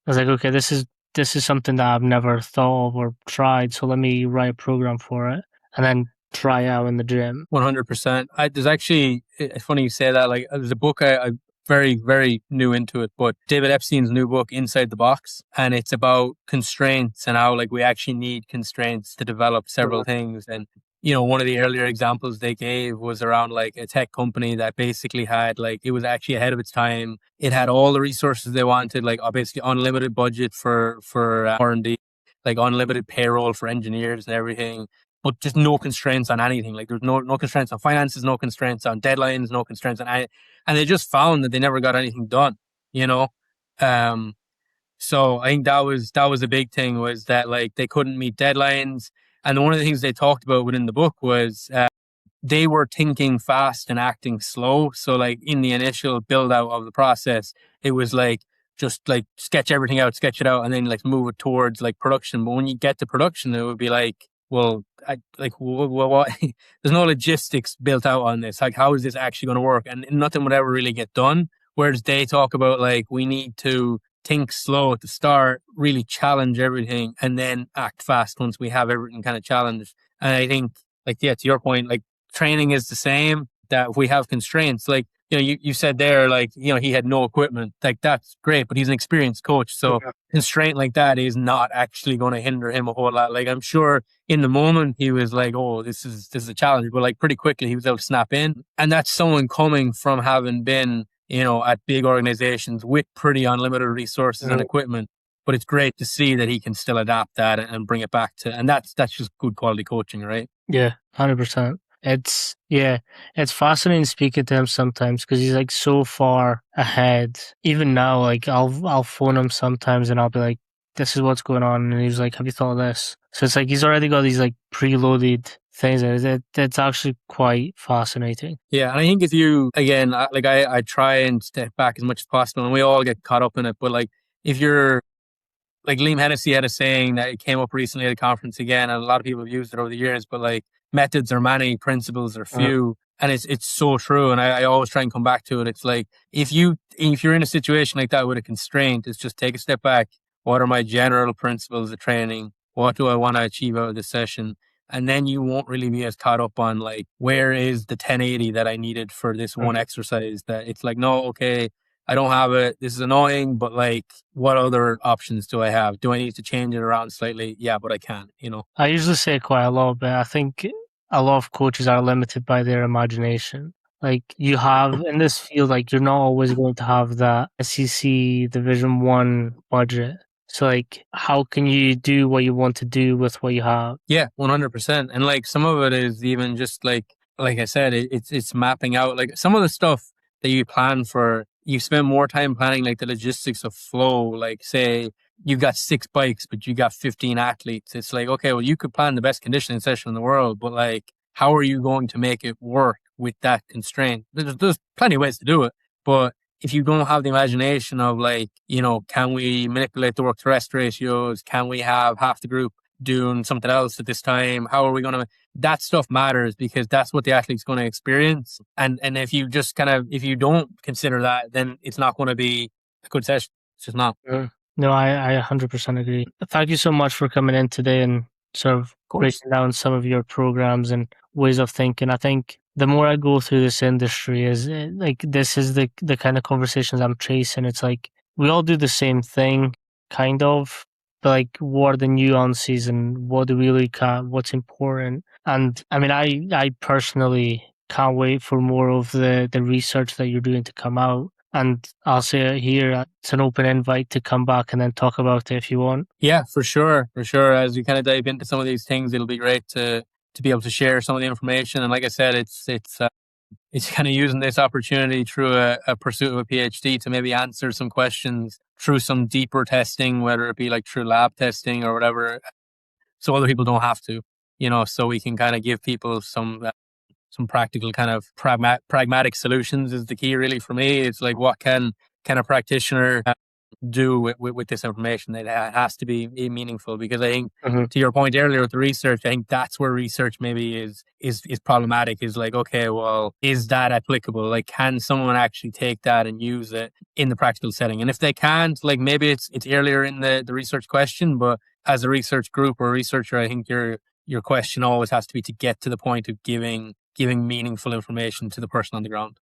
I was like, okay, this is something that I've never thought of or tried, so let me write a program for it, and then try out in the gym. 100%. There's actually, it's funny you say that, like, there's a book I very, very new into it, but David Epstein's new book, Inside the Box, and it's about constraints and how, like, we actually need constraints to develop several things. And, one of the earlier examples they gave was around, like, a tech company that basically had, like, it was actually ahead of its time. It had all the resources they wanted, like, basically unlimited budget for R&D. like unlimited payroll for engineers and everything, but just no constraints on anything. Like there's no constraints on finances, no constraints on deadlines, no constraints on any, and they just found that they never got anything done, you know? Um, so I think that was a big thing, was that like they couldn't meet deadlines. And one of the things they talked about within the book was they were thinking fast and acting slow. So like in the initial build out of the process, it was like just like sketch everything out, sketch it out, and then like move it towards like production. But when you get to production, it would be like, well, what? There's no logistics built out on this. Like, how is this actually going to work? And nothing would ever really get done. Whereas they talk about like, we need to think slow at the start, really challenge everything, and then act fast once we have everything kind of challenged. And I think, like, yeah, to your point, like training is the same, that if we have constraints, like, you said there, like, he had no equipment, like that's great, but he's an experienced coach. So constraint like that is not actually going to hinder him a whole lot. Like, I'm sure in the moment he was like, oh, this is a challenge, but like pretty quickly he was able to snap in. And that's someone coming from having been, at big organizations with pretty unlimited resources and equipment. But it's great to see that he can still adapt that and bring it back to, and that's just good quality coaching, right? Yeah, 100%. It's fascinating speaking to him sometimes, because he's like so far ahead. Even now, like I'll phone him sometimes and I'll be like, this is what's going on, and he's like, have you thought of this? So it's like he's already got these like preloaded things. It's actually quite fascinating. Yeah, and I think if you, again, I try and step back as much as possible, and we all get caught up in it, but like if you're, like Liam Hennessy had a saying that it came up recently at a conference again, and a lot of people have used it over the years, but like methods are many, principles are few. And it's so true. And I always try and come back to it. It's like, if you're in a situation like that with a constraint, it's just take a step back. What are my general principles of training? What do I want to achieve out of this session? And then you won't really be as caught up on like, where is the 1080 that I needed for this one exercise? That it's like, no, okay, I don't have it. This is annoying, but like, what other options do I have? Do I need to change it around slightly? Yeah, but I can, I usually say quite a lot, but I think a lot of coaches are limited by their imagination. Like, you have in this field, like, you're not always going to have that SEC Division 1 budget. So like, how can you do what you want to do with what you have? Yeah, 100%. And like, some of it is even just like I said, it's mapping out like some of the stuff that you plan for. You spend more time planning like the logistics of flow. Like, say you've got 6 bikes, but you got 15 athletes. It's like, okay, well, you could plan the best conditioning session in the world, but like, how are you going to make it work with that constraint? There's plenty of ways to do it, but if you don't have the imagination of like, can we manipulate the work to rest ratios? Can we have half the group doing something else at this time? How are we going to, that stuff matters, because that's what the athlete's going to experience. And if you just if you don't consider that, then it's not going to be a good session. It's just not. No, I 100% agree. Thank you so much for coming in today and sort of breaking down some of your programs and ways of thinking. I think the more I go through this industry, is like, this is the kind of conversations I'm chasing. It's like, we all do the same thing, kind of, but like, what are the nuances and what do we look at, what's important? And I mean, I personally can't wait for more of the research that you're doing to come out. And I'll say it here, it's an open invite to come back and then talk about it if you want. Yeah, for sure. For sure. As we kind of dive into some of these things, it'll be great to be able to share some of the information. And like I said, it's kind of using this opportunity through a pursuit of a PhD to maybe answer some questions through some deeper testing, whether it be like through lab testing or whatever, so other people don't have to, so we can kind of give people some practical kind of pragmatic solutions is the key really for me. It's like, what can a practitioner do with this information? It has to be meaningful, because I think to your point earlier with the research, I think that's where research maybe is problematic, is like, okay, well, is that applicable? Like, can someone actually take that and use it in the practical setting? And if they can't, like, maybe it's earlier in the research question, but as a research group or researcher, I think your question always has to be to get to the point of giving meaningful information to the person on the ground.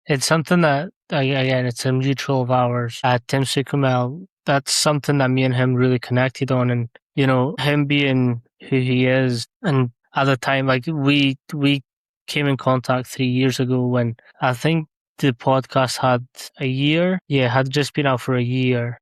It's something that, again, it's a mutual of ours. Tim Sukumel, that's something that me and him really connected on. And, him being who he is, and at the time, like, we came in contact 3 years ago when I think the podcast had a year. Yeah, had just been out for a year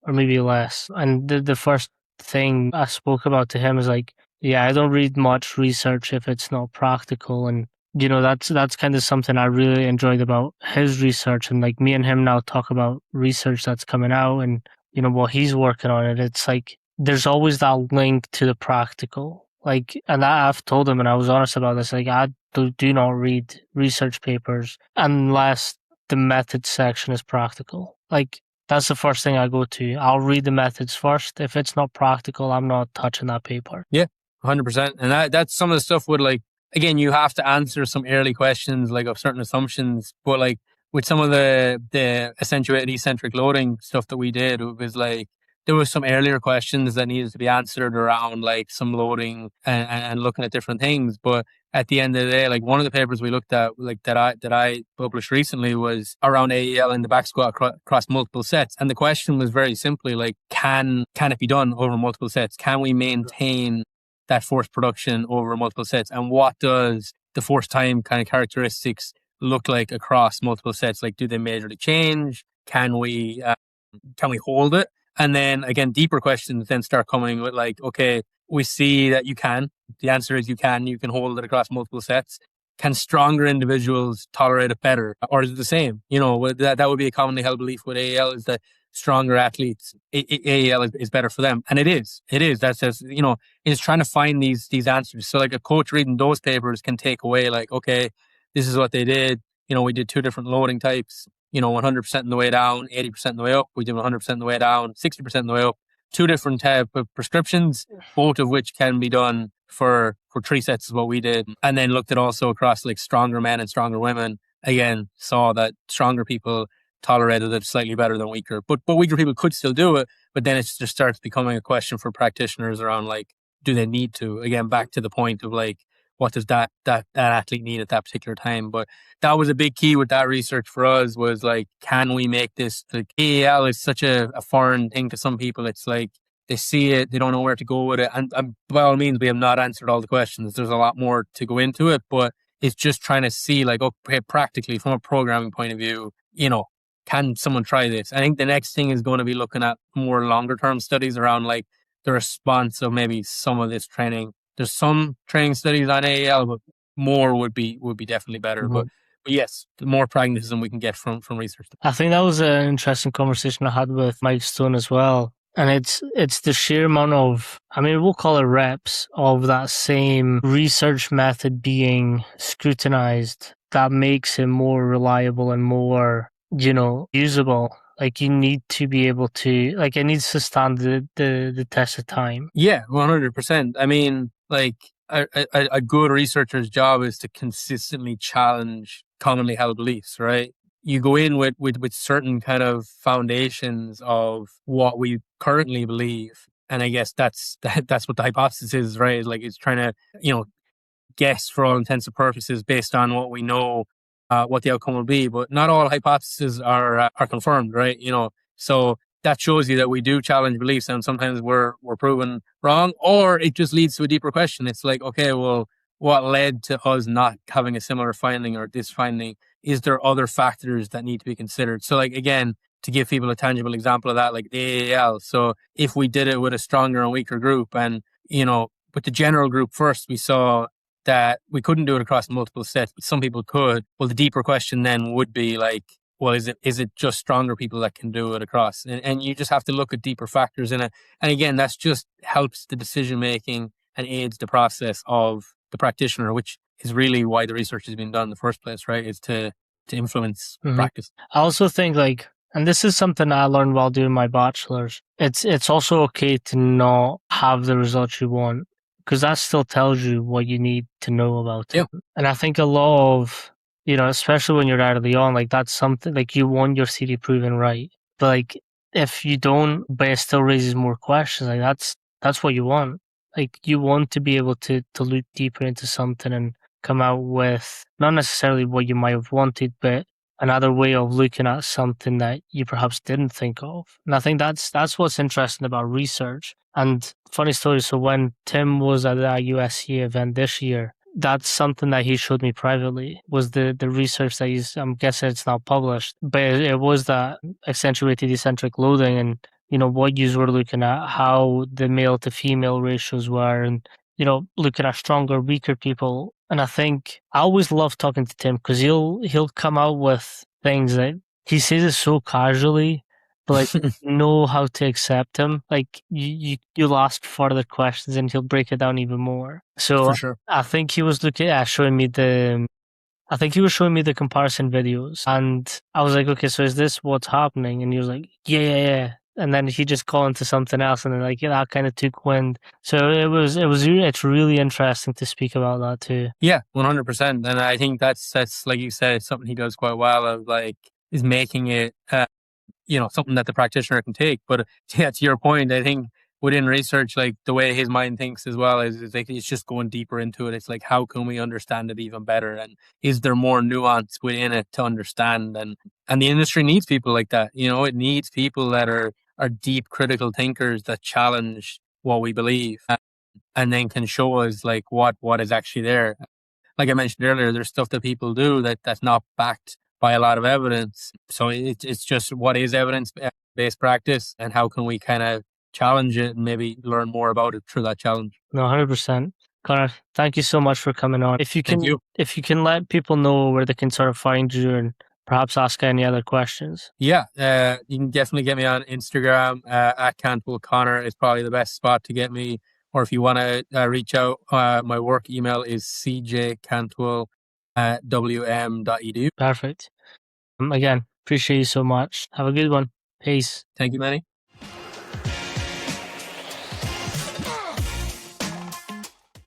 or maybe less. And the first thing I spoke about to him is like, yeah, I don't read much research if it's not practical. And, that's kind of something I really enjoyed about his research. And like me and him now talk about research that's coming out and, what he's working on. And it's like, there's always that link to the practical. Like, and I've told him, and I was honest about this, like, I do not read research papers unless the methods section is practical. Like, that's the first thing I go to. I'll read the methods first. If it's not practical, I'm not touching that paper. Yeah, 100%. And that's some of the stuff with like, again, you have to answer some early questions like of certain assumptions, but like with some of the accentuated eccentric loading stuff that we did, it was like, there was some earlier questions that needed to be answered around like some loading and looking at different things. But at the end of the day, like one of the papers we looked at, like that I published recently, was around AEL in the back squat across multiple sets. And the question was very simply like, can it be done over multiple sets? Can we maintain that force production over multiple sets? And what does the force time kind of characteristics look like across multiple sets? Like, do they majorly change? Can we hold it? And then again, deeper questions then start coming with like, okay, we see that you can. The answer is you can hold it across multiple sets. Can stronger individuals tolerate it better, or is it the same? That would be a commonly held belief with AEL, is that stronger athletes, AEL is better for them. And it is. That's just, it's trying to find these answers. So like a coach reading those papers can take away like, okay, this is what they did. We did 2 different loading types. 100% on the way down, 80% on the way up. We did 100% on the way down, 60% on the way up. 2 different type of prescriptions, both of which can be done for 3 sets is what we did. And then looked at also across like stronger men and stronger women. Again, saw that stronger people tolerated it slightly better than weaker. But weaker people could still do it. But then it just starts becoming a question for practitioners around like, do they need to? Again, back to the point of like, what does that athlete need at that particular time? But that was a big key with that research for us, was like, can we make this, like AEL is such a foreign thing to some people. It's like they see it, they don't know where to go with it. And by all means, we have not answered all the questions. There's a lot more to go into it, but it's just trying to see like, okay, practically from a programming point of view, can someone try this? I think the next thing is going to be looking at more longer term studies around like the response of maybe some of this training. There's some training studies on AEL, but more would be definitely better. Mm-hmm. But yes, the more pragmatism we can get from research. I think that was an interesting conversation I had with Mike Stone as well. And it's the sheer amount of, we'll call it reps, of that same research method being scrutinized that makes it more reliable and more, usable. Like, you need to be able to, like, it needs to stand the test of time. Yeah, 100%. Like a good researcher's job is to consistently challenge commonly held beliefs, right? You go in with certain kind of foundations of what we currently believe. And I guess that's what the hypothesis is, right? Like, it's trying to, guess for all intents and purposes based on what we know, what the outcome will be. But not all hypotheses are confirmed, right? So that shows you that we do challenge beliefs, and sometimes we're proven wrong, or it just leads to a deeper question. It's like, okay, well, what led to us not having a similar finding or this finding? Is there other factors that need to be considered? So like, again, to give people a tangible example of that, like the AAL. So if we did it with a stronger and weaker group, and, with the general group first, we saw that we couldn't do it across multiple sets, but some people could. Well, the deeper question then would be like, well, is it just stronger people that can do it across? And you just have to look at deeper factors in it. And again, that's just helps the decision making and aids the process of the practitioner, which is really why the research has been done in the first place, right? Is to influence practice. I also think like, and this is something I learned while doing my bachelor's, it's also okay to not have the results you want, because that still tells you what you need to know about it. And I think a lot of, especially when you're early on, like, that's something, like, you want your theory proven right. But like, if you don't, but it still raises more questions, like, that's what you want. Like, you want to be able to look deeper into something and come out with not necessarily what you might have wanted, but another way of looking at something that you perhaps didn't think of. And I think that's what's interesting about research. And funny story, so when Tim was at that USC event this year, that's something that he showed me privately, was the research that I'm guessing it's now published, but it was that accentuated eccentric loading. And, what you were looking at, how the male to female ratios were, and looking at stronger, weaker people. And I think I always love talking to Tim because he'll come out with things that he says it so casually, but like know how to accept him. Like you'll ask further questions and he'll break it down even more. So For sure. I think he was looking at showing me I think he was showing me the comparison videos, and I was like, okay, so is this what's happening? And he was like, yeah, yeah, yeah. And then he just got into something else, and then like that kind of took wind. So it's really interesting to speak about that too. Yeah, 100%. And I think that's like you said, something he does quite well of like is making it something that the practitioner can take. But yeah, to your point, I think within research, like the way his mind thinks as well is like it's just going deeper into it. It's like how can we understand it even better, and is there more nuance within it to understand? And the industry needs people like that. It needs people that are deep critical thinkers that challenge what we believe, and then can show us like what is actually there. Like I mentioned earlier, there's stuff that people do that's not backed by a lot of evidence. So it's just what is evidence based practice, and how can we kind of challenge it and maybe learn more about it through that challenge. No, 100%. Connor, thank you so much for coming on. Thank you. If you can let people know where they can sort of find you and perhaps ask any other questions. Yeah, you can definitely get me on Instagram at Cantwell Connor is probably the best spot to get me. Or if you want to reach out, my work email is cjcantwell@wm.edu. Perfect. Again, appreciate you so much. Have a good one. Peace. Thank you, Manny.